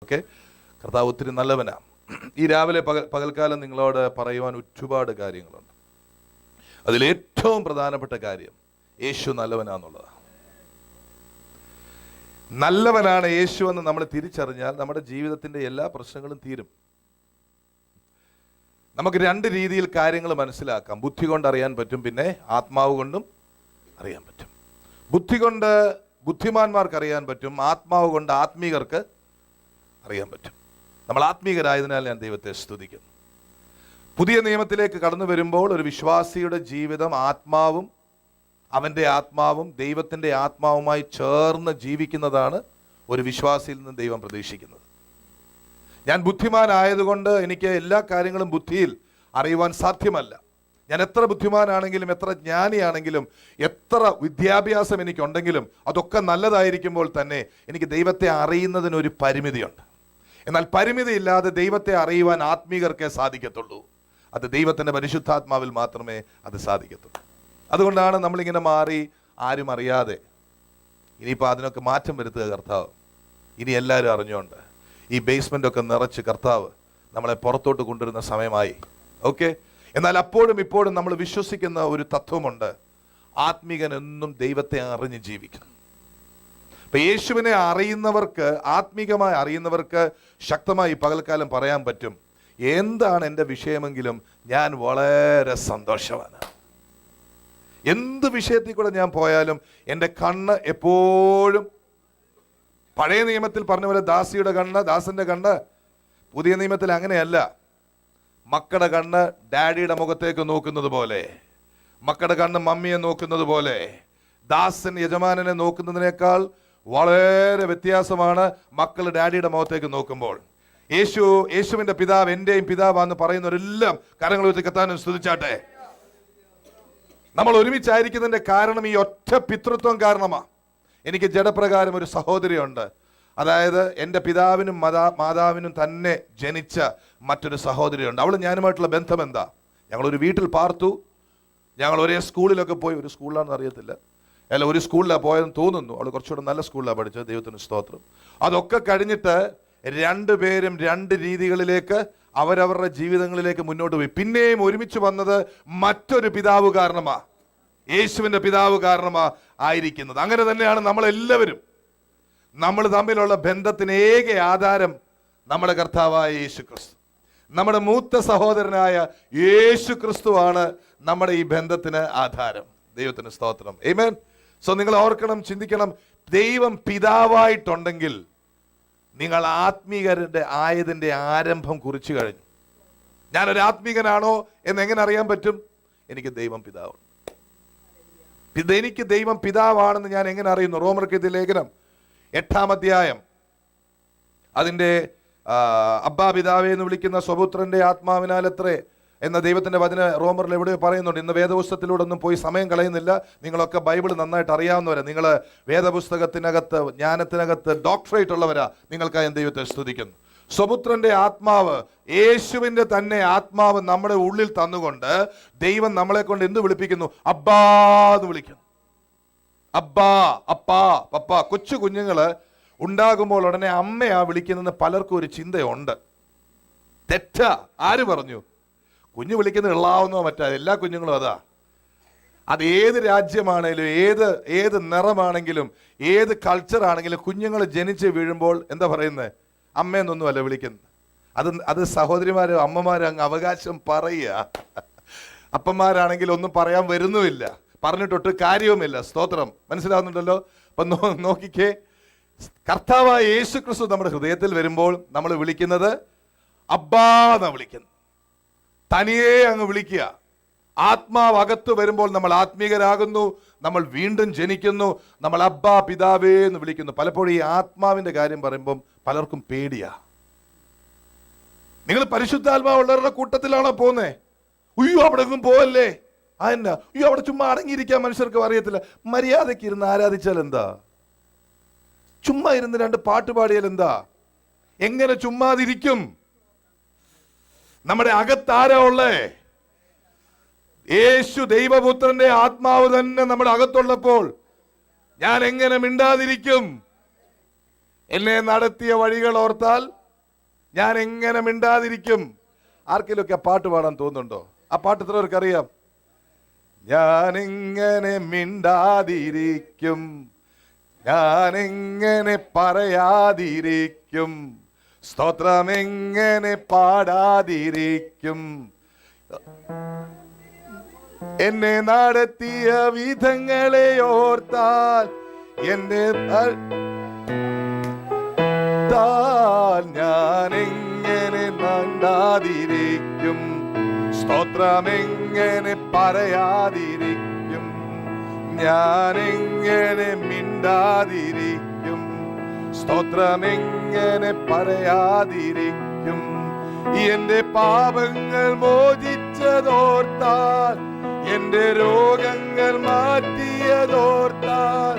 Okay, കർത്താവ് ഒത്തിരി നല്ലവനാണ്. ഈ രാവിലെ പകൽക്കാലം നിങ്ങളോട് പറയുവാൻ ഒരുപാട് കാര്യങ്ങളുണ്ട്. അതിലേറ്റവും പ്രധാനപ്പെട്ട കാര്യം യേശു നല്ലവനാന്നുള്ളതാണ്. നല്ലവനാണ് യേശു എന്ന് നമ്മൾ തിരിച്ചറിഞ്ഞാൽ നമ്മുടെ ജീവിതത്തിൻ്റെ എല്ലാ പ്രശ്നങ്ങളും തീരും. നമുക്ക് രണ്ട് രീതിയിൽ കാര്യങ്ങൾ മനസ്സിലാക്കാം. ബുദ്ധി കൊണ്ട് അറിയാൻ പറ്റും, പിന്നെ ആത്മാവ് കൊണ്ടും അറിയാൻ പറ്റും. ബുദ്ധി കൊണ്ട് ബുദ്ധിമാന്മാർക്ക് അറിയാൻ പറ്റും, ആത്മാവ് കൊണ്ട് ആത്മീകർക്ക് അറിയാൻ പറ്റും. നമ്മൾ ആത്മീകരായതിനാൽ ഞാൻ ദൈവത്തെ സ്തുതിക്കുന്നു. പുതിയ നിയമത്തിലേക്ക് കടന്നു വരുമ്പോൾ ഒരു വിശ്വാസിയുടെ ജീവിതം ആത്മാവും അവൻ്റെ ആത്മാവും ദൈവത്തിൻ്റെ ആത്മാവുമായി ചേർന്ന് ജീവിക്കുന്നതാണ് ഒരു വിശ്വാസിയിൽ നിന്ന് ദൈവം പ്രതീക്ഷിക്കുന്നത്. ഞാൻ ബുദ്ധിമാനായതുകൊണ്ട് എനിക്ക് എല്ലാ കാര്യങ്ങളും ബുദ്ധിയിൽ അറിയുവാൻ സാധ്യമല്ല. ഞാൻ എത്ര ബുദ്ധിമാനാണെങ്കിലും എത്ര ജ്ഞാനിയാണെങ്കിലും എത്ര വിദ്യാഭ്യാസം എനിക്കുണ്ടെങ്കിലും അതൊക്കെ നല്ലതായിരിക്കുമ്പോൾ തന്നെ എനിക്ക് ദൈവത്തെ അറിയുന്നതിനൊരു പരിമിതിയുണ്ട്. എന്നാൽ പരിമിതിയില്ലാതെ ദൈവത്തെ അറിയുവാൻ ആത്മീകർക്കേ സാധിക്കത്തുള്ളൂ. അത് ദൈവത്തിൻ്റെ പരിശുദ്ധാത്മാവിൽ മാത്രമേ അത് സാധിക്കത്തുള്ളൂ. അതുകൊണ്ടാണ് നമ്മളിങ്ങനെ മാറി ആരും അറിയാതെ, ഇനിയിപ്പോൾ അതിനൊക്കെ മാറ്റം വരുത്തുക കർത്താവ്. ഇനി എല്ലാവരും അറിഞ്ഞുകൊണ്ട് ഈ ബേസ്മെൻ്റൊക്കെ നിറച്ച് കർത്താവ് നമ്മളെ പുറത്തോട്ട് കൊണ്ടുവരുന്ന സമയമായി. ഓക്കെ, എന്നാൽ അപ്പോഴും ഇപ്പോഴും നമ്മൾ വിശ്വസിക്കുന്ന ഒരു തത്വമുണ്ട്, ആത്മീകൻ എന്നും ദൈവത്തെ അറിഞ്ഞ് ജീവിക്കണം. ഇപ്പം യേശുവിനെ അറിയുന്നവർക്ക്, ആത്മീകമായി അറിയുന്നവർക്ക് ശക്തമായി പകൽക്കാലം പറയാൻ പറ്റും, എന്താണ് എൻ്റെ വിഷയമെങ്കിലും ഞാൻ വളരെ സന്തോഷവാനാണ്. എന്ത് വിഷയത്തിൽ കൂടെ ഞാൻ പോയാലും എൻ്റെ കണ്ണ് എപ്പോഴും, പഴയ നിയമത്തിൽ പറഞ്ഞ പോലെ ദാസിയുടെ കണ്ണ്, ദാസന്റെ കണ്ണ്, പുതിയ നിയമത്തിൽ അങ്ങനെയല്ല. മക്കളുടെ കണ്ണ് ഡാഡിയുടെ മുഖത്തേക്ക് നോക്കുന്നത് പോലെ, മക്കളുടെ കണ്ണ് മമ്മിയെ നോക്കുന്നത് പോലെ, ദാസൻ യജമാനനെ നോക്കുന്നതിനേക്കാൾ വളരെ വ്യത്യാസമാണ് മക്കൾ ഡാഡിയുടെ മുഖത്തേക്ക് നോക്കുമ്പോൾ. യേശുവിന്റെ പിതാവ് എന്റെയും പിതാവാന്ന് പറയുന്നവരെല്ലാം കരങ്ങൾ ഉയർത്തി കർത്താവിനെ സ്തുതിച്ചാട്ടെ. നമ്മൾ ഒരുമിച്ചായിരിക്കുന്നതിന്റെ കാരണം ഈ ഒറ്റ പിതൃത്വം കാരണമാണ്. എനിക്ക് ജഡപ്രകാരം ഒരു സഹോദരിയുണ്ട്. അതായത് എൻ്റെ പിതാവിനും മാതാവിനും തന്നെ ജനിച്ച മറ്റൊരു സഹോദരിയുണ്ട്. അവൾ ഞാനുമായിട്ടുള്ള ബന്ധം എന്താ? ഞങ്ങളൊരു വീട്ടിൽ പാർത്തു, ഞങ്ങൾ ഒരേ സ്കൂളിലൊക്കെ പോയി. ഒരു സ്കൂളിലാണെന്ന് അറിയത്തില്ല, അല്ല ഒരു സ്കൂളിലാണ് പോയതെന്ന് തോന്നുന്നു. അവൾ കുറച്ചുകൂടെ നല്ല സ്കൂളിലാണ് പഠിച്ചത്, ദൈവത്തിന് സ്തോത്രം. അതൊക്കെ കഴിഞ്ഞിട്ട് രണ്ടുപേരും രണ്ട് രീതികളിലേക്ക് അവരവരുടെ ജീവിതങ്ങളിലേക്ക് മുന്നോട്ട് പോയി. പിന്നെയും ഒരുമിച്ച് വന്നത് മറ്റൊരു പിതാവ് കാരണമാ, യേശുവിൻ്റെ പിതാവ് കാരണമാ ആയിരിക്കുന്നത്. അങ്ങനെ തന്നെയാണ് നമ്മളെല്ലാവരും. നമ്മൾ തമ്മിലുള്ള ബന്ധത്തിന് ഏക ആധാരം നമ്മുടെ കർത്താവായ യേശു ക്രിസ്തു, നമ്മുടെ മൂത്ത സഹോദരനായ യേശു ക്രിസ്തുവാണ് നമ്മുടെ ഈ ബന്ധത്തിന് ആധാരം. ദൈവത്തിന് സ്തോത്രം. ആമേൻ. സോ നിങ്ങൾ ഓർക്കണം, ചിന്തിക്കണം, ദൈവം പിതാവായിട്ടുണ്ടെങ്കിൽ നിങ്ങൾ ആത്മീകരുടെ ആയതിൻ്റെ ആരംഭം കുറിച്ചു കഴിഞ്ഞു. ഞാനൊരു ആത്മീകനാണോ എന്ന് എങ്ങനെ അറിയാൻ പറ്റും? എനിക്ക് ദൈവം പിതാവുണ്ട്. എനിക്ക് ദൈവം പിതാവാണെന്ന് ഞാൻ എങ്ങനെ അറിയുന്നു? റോമർക്ക് ലേഖനം 8-ാം അധ്യായം അതിൻ്റെ അബ്ബാ പിതാവേ എന്ന് വിളിക്കുന്ന സ്വപുത്രന്റെ ആത്മാവിനാൽ എത്രേ എന്ന ദൈവത്തിന്റെ വചന റോമറിൽ എവിടെയോ പറയുന്നുണ്ട്. ഇന്ന് വേദപുസ്തകത്തിലൂടെ ഒന്നും പോയി സമയം കളയുന്നില്ല. നിങ്ങളൊക്കെ ബൈബിൾ നന്നായിട്ട് അറിയാവുന്നവരാ, നിങ്ങൾ വേദപുസ്തകത്തിനകത്ത് ജ്ഞാനത്തിനകത്ത് ഡോക്ടറേറ്റ് ഉള്ളവരാ. നിങ്ങൾക്കായി ദൈവത്തെ സ്തുതിക്കുന്നു. സ്വപുത്രന്റെ ആത്മാവ്, യേശുവിന്റെ തന്നെ ആത്മാവ് നമ്മുടെ ഉള്ളിൽ തന്നുകൊണ്ട് ദൈവം നമ്മളെ കൊണ്ട് എന്ത് വിളിപ്പിക്കുന്നു? അബ്ബാ എന്ന് വിളിക്കുന്നു. അബ്ബാ, അപ്പാ, പപ്പ. കൊച്ചു കുഞ്ഞുങ്ങള് ഉണ്ടാകുമ്പോൾ ഉടനെ അമ്മയാ വിളിക്കുന്നതെന്ന് പലർക്കും ഒരു ചിന്തയുണ്ട്. തെറ്റാ. ആര് പറഞ്ഞു? കുഞ്ഞു വിളിക്കുന്നത് ഇള്ളാവുന്നോ മറ്റാ? എല്ലാ കുഞ്ഞുങ്ങളും അതാ. അത് ഏത് രാജ്യമാണെങ്കിലും ഏത് നിറമാണെങ്കിലും ഏത് കൾച്ചർ ആണെങ്കിലും കുഞ്ഞുങ്ങൾ ജനിച്ച് വീഴുമ്പോൾ എന്താ പറയുന്നത്? അമ്മയെന്നൊന്നുമല്ല വിളിക്കുന്നത്. അത് സഹോദരിമാരും അമ്മമാരും അങ്ങ് അവകാശം പറയുക. അപ്പന്മാരാണെങ്കിൽ ഒന്നും പറയാൻ വരുന്നുമില്ല, പറഞ്ഞിട്ടൊട്ട് കാര്യവുമില്ല. സ്തോത്രം. മനസ്സിലാവുന്നുണ്ടല്ലോ? അപ്പം നോക്കിക്കേ, കർത്താവായ യേശു ക്രിസ്തു നമ്മുടെ ഹൃദയത്തിൽ വരുമ്പോൾ നമ്മൾ വിളിക്കുന്നത് അബ്ബാ എന്നാ വിളിക്കുന്നത്. തനിയെ അങ്ങ് വിളിക്കുക. ആത്മാവ് അകത്ത് വരുമ്പോൾ നമ്മൾ ആത്മീകരാകുന്നു, നമ്മൾ വീണ്ടും ജനിക്കുന്നു, നമ്മൾ അബ്ബാ പിതാവേ എന്ന് വിളിക്കുന്നു. പലപ്പോഴും ഈ ആത്മാവിന്റെ കാര്യം പറയുമ്പം പലർക്കും പേടിയാ. നിങ്ങൾ പരിശുദ്ധാത്മാവുള്ളവരുടെ കൂട്ടത്തിലാണോ പോകുന്നേ? ഉയ്യോ അവിടെ ഒന്നും പോവല്ലേ. അതെന്നാ? ഉയ്യോ അവിടെ ചുമ്മാ അടങ്ങിയിരിക്കാൻ മനുഷ്യർക്ക് അറിയത്തില്ല. മര്യാദയ്ക്ക് ഇരുന്ന് ആരാധിച്ചാൽ എന്താ? ചുമ്മാ ഇരുന്ന് രണ്ട് പാട്ട് പാടിയാൽ എന്താ? എങ്ങനെ ചുമ്മാതിരിക്കും? നമ്മുടെ അകത്താരാ ഉള്ളേ? യേശു ദൈവപുത്രന്റെ ആത്മാവ് തന്നെ നമ്മുടെ അകത്തുള്ളപ്പോൾ ഞാൻ എങ്ങനെ മിണ്ടാതിരിക്കും? എന്നെ നടത്തിയ വഴികൾ ഓർത്താൽ ഞാൻ എങ്ങനെ മിണ്ടാതിരിക്കും? ആർക്കെങ്കിലുമൊക്കെ ആ പാട്ട് പാടാൻ തോന്നുന്നുണ്ടോ? ആ പാട്ട് എത്ര പേർക്ക് അറിയാം? ഞാൻ എങ്ങനെ മിണ്ടാതിരിക്കും, ഞാൻ എങ്ങനെ പറയാതിരിക്കും, സ്തോത്രം എങ്ങനെ പാടാതിരിക്കും, എന്നെ നടത്തിയ വിധങ്ങളെ ഓർത്താൽ എന്നെ ഞാൻ എങ്ങനെ മിണ്ടാതിരിക്കും, സ്തോത്രം എങ്ങനെ പറയാതിരിക്കും, ഞാൻ എങ്ങനെ മിണ്ടാതിരിക്കും, സ്തോത്രം എങ്ങനെ പറയാതിരിക്കും, എന്റെ പാപങ്ങൾ മോചിച്ചതോർത്താൽ, എന്റെ രോഗങ്ങൾ മാറ്റിയതോർത്താൽ,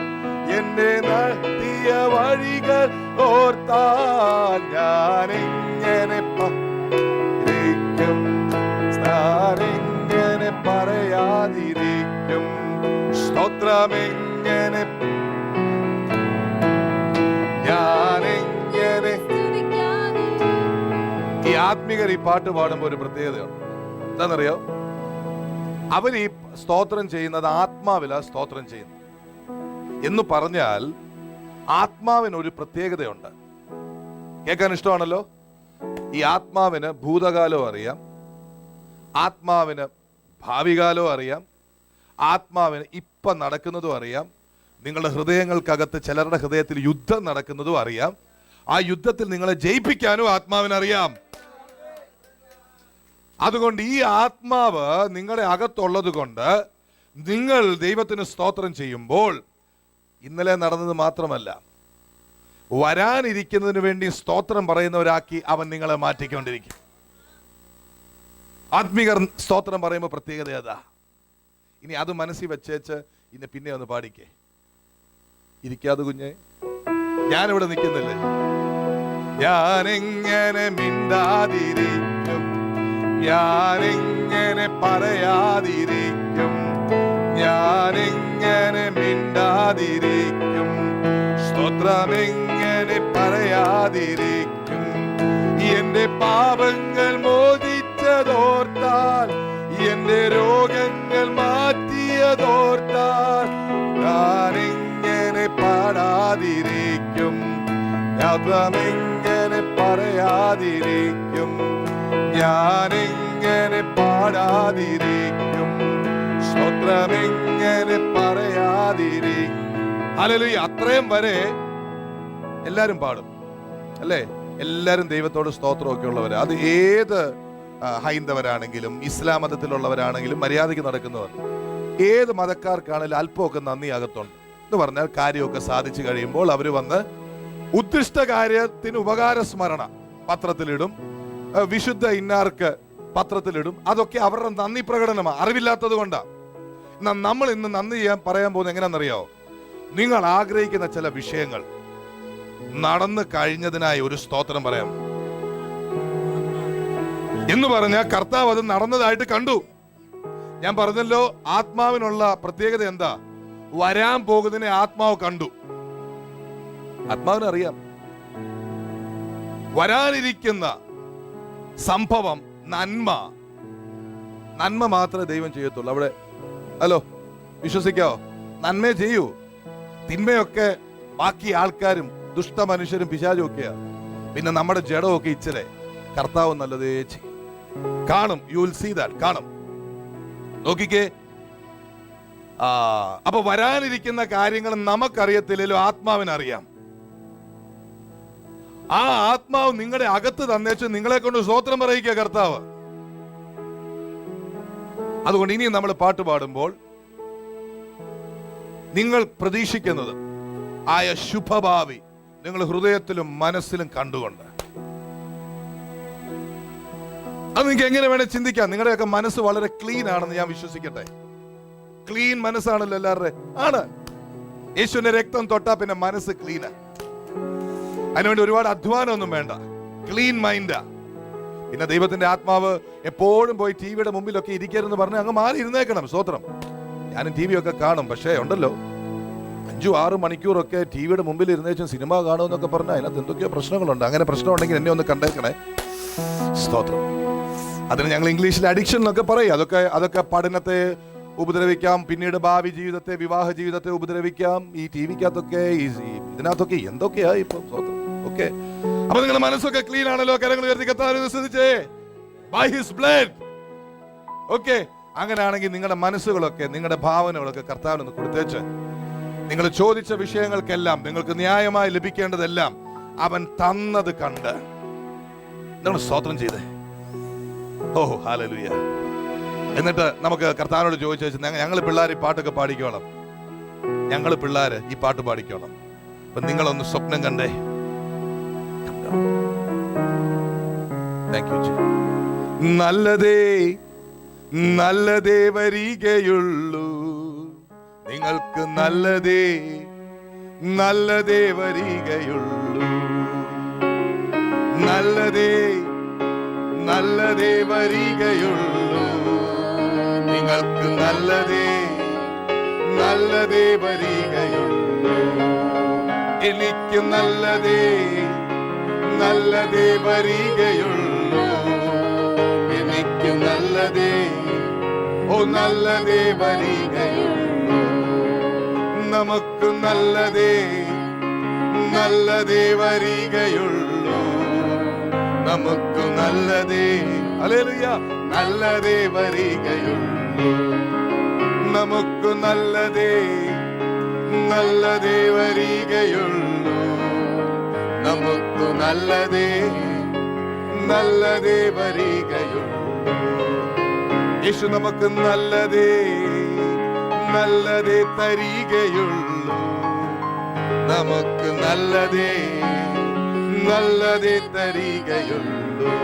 എന്റെ നടത്തിയ വഴികൾ ഓർത്താൽ ഞാൻ എങ്ങനെ എങ്ങനെ പറയാതിരിക്കും, സ്തോത്രം എങ്ങനെ ഞാൻ എങ്ങനെ. ഈ ആത്മീകർ ഈ പാട്ട് പാടുമ്പോൾ ഒരു പ്രത്യേകതയുണ്ട്. എന്താണെന്നറിയോ? അവർ ഈ സ്തോത്രം ചെയ്യുന്നത് ആത്മാവിലാ സ്തോത്രം ചെയ്യുന്നത്. എന്ന് പറഞ്ഞാൽ ആത്മാവിന് ഒരു പ്രത്യേകതയുണ്ട്. കേൾക്കാൻ ഇഷ്ടമാണല്ലോ. ഈ ആത്മാവിന് ഭൂതകാലവും അറിയാം, ആത്മാവിന് ഭാവികാലവും അറിയാം, ആത്മാവിന് ഇപ്പം നടക്കുന്നതും അറിയാം. നിങ്ങളുടെ ഹൃദയങ്ങൾക്കകത്ത് ചിലരുടെ ഹൃദയത്തിൽ യുദ്ധം നടക്കുന്നതും അറിയാം. ആ യുദ്ധത്തിൽ നിങ്ങളെ ജയിപ്പിക്കാനും ആത്മാവിനറിയാം. അതുകൊണ്ട് ഈ ആത്മാവ് നിങ്ങളുടെ അകത്തുള്ളത് കൊണ്ട് നിങ്ങൾ ദൈവത്തിന് സ്തോത്രം ചെയ്യുമ്പോൾ ഇന്നലെ നടന്നത് മാത്രമല്ല, വരാനിരിക്കുന്നതിന് വേണ്ടി സ്തോത്രം പറയുന്നവരാക്കി അവൻ നിങ്ങളെ മാറ്റിക്കൊണ്ടിരിക്കും. ആത്മീകർ സ്തോത്രം പറയുമ്പോൾ പ്രത്യേകത അതാ. ഇനി അത് മനസ്സിൽ വെച്ചേച്ച് ഇന്ന് പിന്നെ ഒന്ന് പാടിക്കേ. ഇരിക്കാതെ കുഞ്ഞെ, ഞാനിവിടെ നിൽക്കുന്നില്ലേ? ഞാൻ എങ്ങനെ മിണ്ടാതിരിക്കും, ഞാൻ എങ്ങനെ പറയാതിരിക്കും, ഞാൻ എങ്ങനെ മിണ്ടാതിരിക്കും, സ്തോത്രം എങ്ങനെ പറയാതിരിക്കും, എന്റെ പാപങ്ങൾ മോചിച്ചതോർത്താൽ, എന്റെ രോഗങ്ങൾ മാറ്റിയതോർത്താൽ ഞാൻ എങ്ങനെ പാടാതിരിക്കും, എങ്ങനെ പറയാതിരിക്കും, ഞാൻ എങ്ങനെ പാടാതിരിക്കും, സ്തോത്രം എങ്ങനെ പറയാതിരിക്കും. ഹല്ലേലൂയ. അത്രയും വരെ എല്ലാരും പാടും അല്ലേ? എല്ലാരും ദൈവത്തോട് സ്തോത്രമൊക്കെ ഉള്ളവര്. അത് ഏത് ഹൈന്ദവരാണെങ്കിലും ഇസ്ലാം മതത്തിലുള്ളവരാണെങ്കിലും മര്യാദയ്ക്ക് നടക്കുന്നവർ, ഏത് മതക്കാർക്കാണെങ്കിലും അല്പമൊക്കെ നന്ദി അകത്തുണ്ട്. എന്ന് പറഞ്ഞാൽ കാര്യമൊക്കെ സാധിച്ചു കഴിയുമ്പോൾ അവർ വന്ന് ഉദ്ദിഷ്ട കാര്യത്തിന് ഉപകാര സ്മരണ പത്രത്തിലിടും, വിശുദ്ധ ഇന്നാർക്ക് പത്രത്തിലിടും. അതൊക്കെ അവരുടെ നന്ദി പ്രകടനമാണ്, അറിവില്ലാത്തത് കൊണ്ടാണ്. എന്നാൽ നമ്മൾ ഇന്ന് നന്ദി പറയാൻ പോകുന്നത് എങ്ങനെയാണെന്നറിയോ? നിങ്ങൾ ആഗ്രഹിക്കുന്ന ചില വിഷയങ്ങൾ നടന്നു കഴിഞ്ഞതിനായി ഒരു സ്തോത്രം പറയാം എന്ന് പറഞ്ഞാൽ കർത്താവ് അത് നടന്നതായിട്ട് കണ്ടു. ഞാൻ പറഞ്ഞല്ലോ, ആത്മാവിനുള്ള പ്രത്യേകത എന്താ? വരാൻ പോകുന്നതിനെ ആത്മാവ് കണ്ടു. ആത്മാവിനറിയാം വരാനിരിക്കുന്ന സംഭവം നന്മ മാത്രമേ ദൈവം ചെയ്യത്തുള്ളൂ. അവിടെ ഹലോ, വിശ്വസിക്കാവോ? നന്മയെ ചെയ്യൂ. തിന്മയൊക്കെ ബാക്കി ആൾക്കാരും ദുഷ്ട മനുഷ്യരും പിശാചും ഒക്കെയാ. പിന്നെ നമ്മുടെ ജഡമൊക്കെ ഇച്ചിരെ കർത്താവ് നല്ലതേ ചെയ്യും. കാണും, യു വിൽ സീ ദാറ്റ്. കാണും, നോക്കിക്കേ. അപ്പൊ വരാനിരിക്കുന്ന കാര്യങ്ങൾ നമുക്കറിയത്തില്ലല്ലോ, ആത്മാവിനറിയാം. ആ ആത്മാവ് നിങ്ങളുടെ അകത്ത് തന്നേച്ച് നിങ്ങളെ കൊണ്ട് സ്തോത്രം പറയിക്കുക കർത്താവ്. അതുകൊണ്ട് ഇനിയും നമ്മൾ പാട്ട് പാടുമ്പോൾ നിങ്ങൾ പ്രതീക്ഷിക്കുന്നത് ആയ ശുഭഭാവി നിങ്ങൾ ഹൃദയത്തിലും മനസ്സിലും കണ്ടുകൊണ്ട്, അത് നിങ്ങൾക്ക് എങ്ങനെ വേണേ ചിന്തിക്കാം. നിങ്ങളുടെയൊക്കെ മനസ്സ് വളരെ ക്ലീൻ ആണെന്ന് ഞാൻ വിശ്വസിക്കട്ടെ. ക്ലീൻ മനസ്സാണല്ലോ എല്ലാവരുടെ. ആണ്. യേശുവിന്റെ രക്തം തൊട്ടാ പിന്നെ മനസ്സ് ക്ലീനാ. അതിനുവേണ്ടി ഒരുപാട് അധ്വാനമൊന്നും വേണ്ട. ക്ലീൻ മൈൻഡാ. പിന്നെ ദൈവത്തിന്റെ ആത്മാവ് എപ്പോഴും പോയി ടിവിയുടെ മുമ്പിലൊക്കെ ഇരിക്കരുതെന്ന് പറഞ്ഞ് അങ്ങ് മാറി ഇരുന്നേക്കണം. സ്തോത്രം. ഞാനും ടി വി ഒക്കെ കാണും, പക്ഷേ ഉണ്ടല്ലോ 5-6 മണിക്കൂറൊക്കെ ടി വിയുടെ മുമ്പിൽ ഇരുന്നേച്ചും സിനിമ കാണുമെന്നൊക്കെ പറഞ്ഞാൽ അതിനകത്ത് എന്തൊക്കെയോ പ്രശ്നങ്ങളുണ്ട്. അങ്ങനെ പ്രശ്നമുണ്ടെങ്കിൽ എന്നെ ഒന്ന് കണ്ടേക്കണേ. സ്തോത്രം. അതിന് ഞങ്ങൾ ഇംഗ്ലീഷിൽ അഡിക്ഷൻ എന്നൊക്കെ പറയും. അതൊക്കെ പഠനത്തെ ഉപദ്രവിക്കാം, പിന്നീട് ഭാവി ജീവിതത്തെ, വിവാഹ ജീവിതത്തെ ഉപദ്രവിക്കാം. ഈ ടി വിക്കകത്തൊക്കെ ഇതിനകത്തൊക്കെ എന്തൊക്കെയാ ഇപ്പം. സ്തോത്രം. ഓക്കെ, അപ്പൊ നിങ്ങളുടെ മനസ്സൊക്കെ ക്ലീൻ ആണല്ലോ. കരങ്ങൾ ഉയർത്തി കർത്താവിനെ ശ്രദ്ധിച്ചേ. By his blood. ഓക്കെ, അങ്ങനെയാണെങ്കിൽ നിങ്ങളുടെ മനസ്സുകളൊക്കെ, നിങ്ങളുടെ ഭാവനകളൊക്കെ കർത്താവിനൊന്ന് കൊടുത്തേച്ച് നിങ്ങൾ ചോദിച്ച വിഷയങ്ങൾക്കെല്ലാം നിങ്ങൾക്ക് ന്യായമായി ലഭിക്കേണ്ടതെല്ലാം അവൻ തന്നത് കണ്ട് നിങ്ങൾ സ്തോത്രം ചെയ്തേ. ഓ ഹല്ലേലൂയ. എന്നിട്ട് നമുക്ക് കർത്താവിനോട് ചോദിച്ചു, ഞങ്ങൾ പിള്ളേർ ഈ പാട്ടൊക്കെ പാടിക്കോളാം, ഞങ്ങൾ പിള്ളേര് ഈ പാട്ട് പാടിക്കോളാം. അപ്പൊ നിങ്ങളൊന്ന് സ്വപ്നം കണ്ടേ. നല്ലതേ നല്ലതേ വരികയുള്ളൂ, നിങ്ങൾക്ക് നല്ലതേ നല്ലതേ വരികയുള്ളൂ. നല്ലതേ നല്ലതേ വരികയുള്ളൂ, നിങ്ങൾക്ക് നല്ലതേ നല്ലതേ വരികയുള്ളൂ. എനിക്ക് നല്ലതേ നല്ലതേ വരികയുള്ളൂ, എനിക്ക് നല്ലതേ നല്ലതേ വരികയുള്ളൂ. നമുക്ക് നല്ലതേ നല്ലതേ വരികയുള്ളൂ, നമുക്ക് നല്ലതേ ഹല്ലേലൂയ നല്ലതേ വരികയുള്ളൂ. നമുക്ക് നല്ലതേ നല്ലതേ വരികയുള്ളൂ, നമുക്ക് നല്ലതേ നല്ലതേ വരികയുള്ളൂ. യേശു നമുക്ക് നല്ലതേ നല്ലതേ തരികയുള്ളൂ, നമുക്ക് നല്ലതേ നല്ലതേ തരികയുള്ളൂ.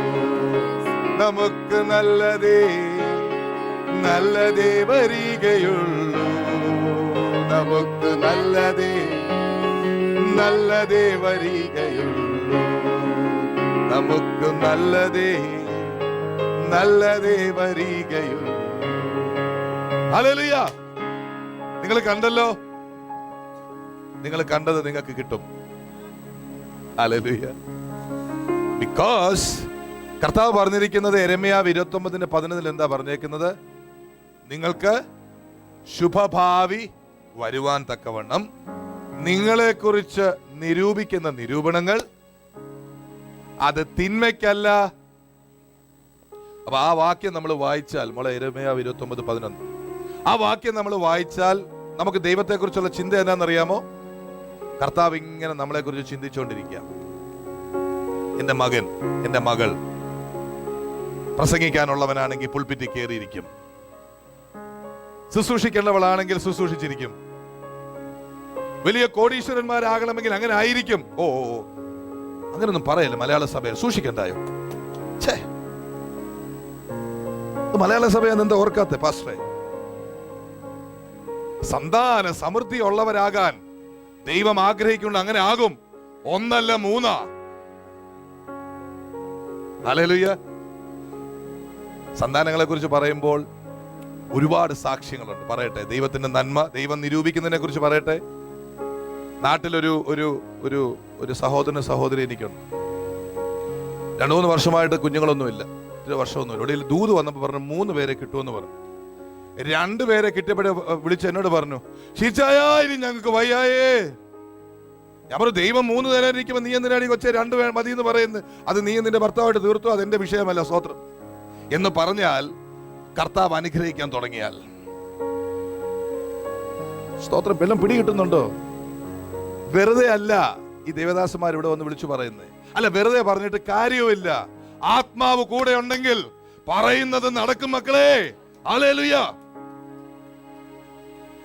നമുക്ക് നല്ലതേ നല്ലതേ വരികയുള്ളൂ, നമുക്ക് നല്ലതേ നല്ലതേ വരികയുള്ളൂ. നമുക്ക് നല്ലതേ നല്ലതേ വരികയുള്ളൂ. ഹല്ലേലൂയ. നിങ്ങൾ കണ്ടല്ലോ, നിങ്ങൾ കണ്ടത് നിങ്ങൾക്ക് കിട്ടും. ഹല്ലേലൂയ. ബിക്കോസ് കർത്താവ് പറഞ്ഞിരിക്കുന്നത് യെരമ്യാവ് 29:11 എന്താ പറഞ്ഞേക്കുന്നത്? നിങ്ങൾക്ക് ശുഭഭാവി വരുവാൻ തക്കവണ്ണം നിങ്ങളെക്കുറിച്ച് നിരൂപിക്കുന്ന നിരൂപണങ്ങൾ അത് തിന്മയ്ക്കല്ല. അപ്പൊ ആ വാക്യം നമ്മൾ വായിച്ചാൽ, നമ്മളെ യെരമ്യാവ് 29:11 ആ വാക്യം നമ്മൾ വായിച്ചാൽ നമുക്ക് ദൈവത്തെക്കുറിച്ചുള്ള ചിന്ത എന്താണെന്നറിയാമോ? കർത്താവ് ഇങ്ങനെ നമ്മളെക്കുറിച്ച് ചിന്തിച്ചുകൊണ്ടിരിക്കുക. എന്റെ മകൻ, എന്റെ മകൾ പ്രസംഗിക്കാനുള്ളവനാണെങ്കിൽ പുൽപിറ്റിൽ കയറിയിരിക്കും, ശുശ്രൂഷിക്കേണ്ടവളാണെങ്കിൽ ശുശ്രൂഷിച്ചിരിക്കും, വലിയ കോടീശ്വരന്മാരാകണമെങ്കിൽ അങ്ങനെ ആയിരിക്കും. ഓ അങ്ങനൊന്നും പറയല്ല മലയാള സഭയിൽ. സൂക്ഷിക്കണ്ടായോ? മലയാള സഭയെന്ന് എന്താ ഓർക്കാത്തെ പാസ്റ്ററെ? സന്താന സമൃദ്ധി ഉള്ളവരാകാൻ ദൈവം ആഗ്രഹിക്കുന്നുണ്ട്. അങ്ങനെ ആകും. 1 അല്ല 3. ഹല്ലേലൂയ. സന്താനങ്ങളെ കുറിച്ച് പറയുമ്പോൾ ഒരുപാട് സാക്ഷ്യങ്ങളുണ്ട്. പറയട്ടെ, ദൈവത്തിന്റെ നന്മ, ദൈവം നിരൂപിക്കുന്നതിനെ കുറിച്ച് പറയട്ടെ. നാട്ടിലൊരു ഒരു ഒരു ഒരു സഹോദരൻ സഹോദരി എനിക്കുണ്ട്. 2-3 വർഷമായിട്ട് കുഞ്ഞുങ്ങളൊന്നുമില്ല, 1 വർഷമൊന്നുമില്ല. ഇവിടെ ദൂത് വന്നപ്പോൾ പറഞ്ഞു 3 പേരെ കിട്ടുമെന്ന് പറഞ്ഞു. 2 പേരെ കിട്ടിയപ്പോഴേ വിളിച്ച് എന്നോട് പറഞ്ഞു, ഷീച്ചായാ ഇനി ഞങ്ങൾക്ക് വയ്യായേ. ഞാൻ പറഞ്ഞു, ദൈവം 3 നേരം ഇരിക്കുമ്പോ നീ എന്തിനാണ് കൊച്ചെ 2 മതി എന്ന് പറയുന്നത്? അത് നീ നിന്റെ ഭർത്താവായിട്ട് തീർത്തു, അതെന്റെ വിഷയമല്ല. സ്തോത്രം എന്ന് പറഞ്ഞാൽ കർത്താവ് അനുഗ്രഹിക്കാൻ തുടങ്ങിയാൽ, സ്തോത്രം, എല്ലാം പിടികിട്ടുന്നുണ്ടോ? വെറുതെ അല്ല ഈ ദേവദാസന്മാർ ഇവിടെ വന്ന് വിളിച്ചു പറയുന്നത്. അല്ല, വെറുതെ പറഞ്ഞിട്ട് കാര്യവുമില്ല. ആത്മാവ് കൂടെ ഉണ്ടെങ്കിൽ പറയുന്നത് നടക്കും മക്കളെ. ഹല്ലേലൂയ.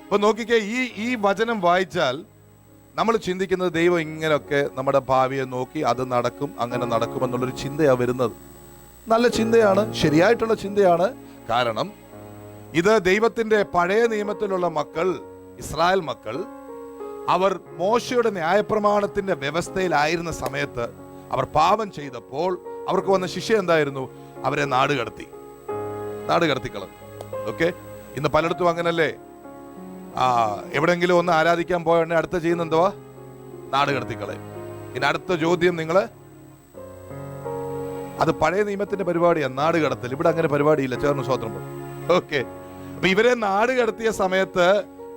അപ്പൊ നോക്കിക്കേ, ഈ വചനം വായിച്ചാൽ നമ്മൾ ചിന്തിക്കുന്നത് ദൈവം ഇങ്ങനെയൊക്കെ നമ്മുടെ ഭാവിയെ നോക്കി അത് നടക്കും, അങ്ങനെ നടക്കുമെന്നുള്ളൊരു ചിന്തയാണ് വരുന്നത്. നല്ല ചിന്തയാണ്, ശരിയായിട്ടുള്ള ചിന്തയാണ്. കാരണം ഇത് ദൈവത്തിന്റെ പഴയ നിയമത്തിലുള്ള മക്കൾ, ഇസ്രായേൽ മക്കൾ, അവർ മോശയുടെ ന്യായപ്രമാണത്തിന്റെ വ്യവസ്ഥയിലായിരുന്ന സമയത്ത് അവർ പാപം ചെയ്തപ്പോൾ അവർക്ക് വന്ന ശിക്ഷ എന്തായിരുന്നു? അവരെ നാട് കടത്തിക്കളഞ്ഞു. ഓക്കെ, ഇന്ന് പലയിടത്തും അങ്ങനല്ലേ? എവിടെങ്കിലും ഒന്ന് ആരാധിക്കാൻ പോയ അടുത്ത ചെയ്യുന്ന എന്തുവാ? നാട് കടത്തിക്കളയും. ഇനി അടുത്ത ചോദ്യം നിങ്ങള്, അത് പഴയ നിയമത്തിന്റെ പരിപാടിയാണ്, നാട് കടത്തൽ. ഇവിടെ അങ്ങനെ പരിപാടിയില്ല. ചേർന്ന് സ്വതന്ത്രം. ഓക്കെ. അപ്പൊ ഇവരെ നാട് കടത്തിയ സമയത്ത്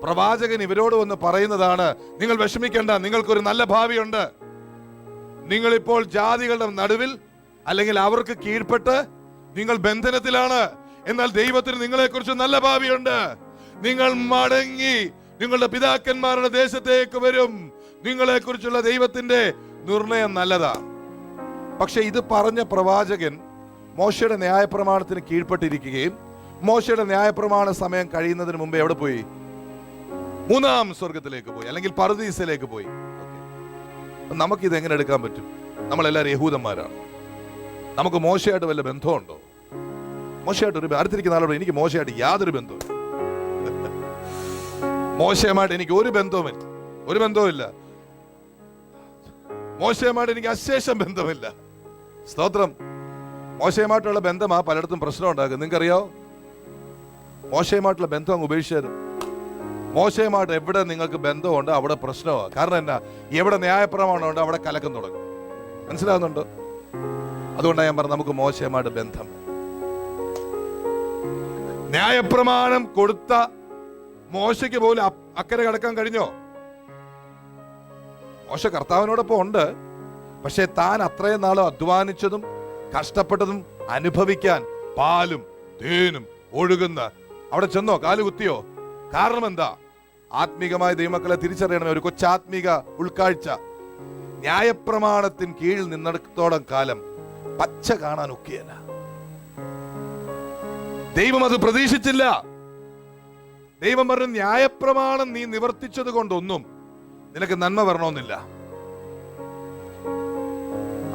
പ്രവാചകൻ ഇവരോട് വന്ന് പറയുന്നതാണ്, നിങ്ങൾ വിഷമിക്കേണ്ട, നിങ്ങൾക്കൊരു നല്ല ഭാവിയുണ്ട്. നിങ്ങളിപ്പോൾ ജാതികളുടെ നടുവിൽ, അല്ലെങ്കിൽ അവർക്ക് കീഴ്പ്പെട്ട് നിങ്ങൾ ബന്ധനത്തിലാണ്. എന്നാൽ ദൈവത്തിന് നിങ്ങളെ കുറിച്ച് നല്ല ഭാവിയുണ്ട്. നിങ്ങൾ മടങ്ങി നിങ്ങളുടെ പിതാക്കന്മാരുടെ ദേശത്തേക്ക് വരും. നിങ്ങളെ കുറിച്ചുള്ള ദൈവത്തിന്റെ നിർണയം നല്ലതാ. പക്ഷെ ഇത് പറഞ്ഞ പ്രവാചകൻ മോശയുടെ ന്യായപ്രമാണത്തിന് കീഴ്പ്പെട്ടിരിക്കുകയും മോശയുടെ ന്യായപ്രമാണ സമയം കഴിയുന്നതിന് മുമ്പ് എവിടെ പോയി? മൂന്നാം സ്വർഗത്തിലേക്ക് പോയി, അല്ലെങ്കിൽ പറുദീസയിലേക്ക് പോയി. നമുക്കിത് എങ്ങനെ എടുക്കാൻ പറ്റും? നമ്മളെല്ലാവരും യഹൂദന്മാരാണ്. നമുക്ക് മോശയായിട്ട് വല്ല ബന്ധമുണ്ടോ? മോശമായിട്ട് അടുത്തിരിക്കുന്ന ആളോട് എനിക്ക് മോശമായിട്ട് യാതൊരു ബന്ധവും, മോശമായിട്ട് എനിക്ക് ഒരു ബന്ധവുമില്ല. മോശമായിട്ട് എനിക്ക് അശേഷം ബന്ധമില്ല. സ്തോത്രം. മോശമായിട്ടുള്ള ബന്ധമാ പലയിടത്തും പ്രശ്നം ഉണ്ടാകും. നിങ്ങൾക്കറിയോ? മോശമായിട്ടുള്ള ബന്ധം അങ്ങ് ഉപേക്ഷിച്ചത്. മോശമായിട്ട് എവിടെ നിങ്ങൾക്ക് ബന്ധമുണ്ട് അവിടെ പ്രശ്നമാണ്. കാരണം എന്നാ? എവിടെ ന്യായപ്രമാണം ഉണ്ട് അവിടെ കലക്കം തുടങ്ങും. മനസ്സിലാകുന്നുണ്ടോ? അതുകൊണ്ടാണ് ഞാൻ പറഞ്ഞത് നമുക്ക് മോശമായിട്ട് ബന്ധം. ന്യായപ്രമാണം കൊടുത്ത മോശയ്ക്ക് പോലും അക്കരെ കടക്കാൻ കഴിഞ്ഞോ? മോശ കർത്താവിനോടൊപ്പം ഉണ്ട്. പക്ഷെ താൻ അത്രയും നാളും അധ്വാനിച്ചതും കഷ്ടപ്പെട്ടതും അനുഭവിക്കാൻ പാലും തേനും ഒഴുകുന്ന അവിടെ ചെന്നോ? കാലുകുത്തിയോ? കാരണം എന്താ? ആത്മീകമായ ദൈവമക്കളെ തിരിച്ചറിയണമേ, ഒരു കൊച്ചാത്മീക ഉൾക്കാഴ്ച. ന്യായപ്രമാണത്തിന് കീഴിൽ നിന്നിടത്തോളം കാലം പച്ച കാണാൻ ഒക്കെയല്ല. ദൈവം അത് പ്രതീക്ഷിച്ചില്ല. ദൈവം പറഞ്ഞു, ന്യായപ്രമാണം നീ നിവർത്തിച്ചത് കൊണ്ടൊന്നും നിനക്ക് നന്മ വരണമെന്നില്ല.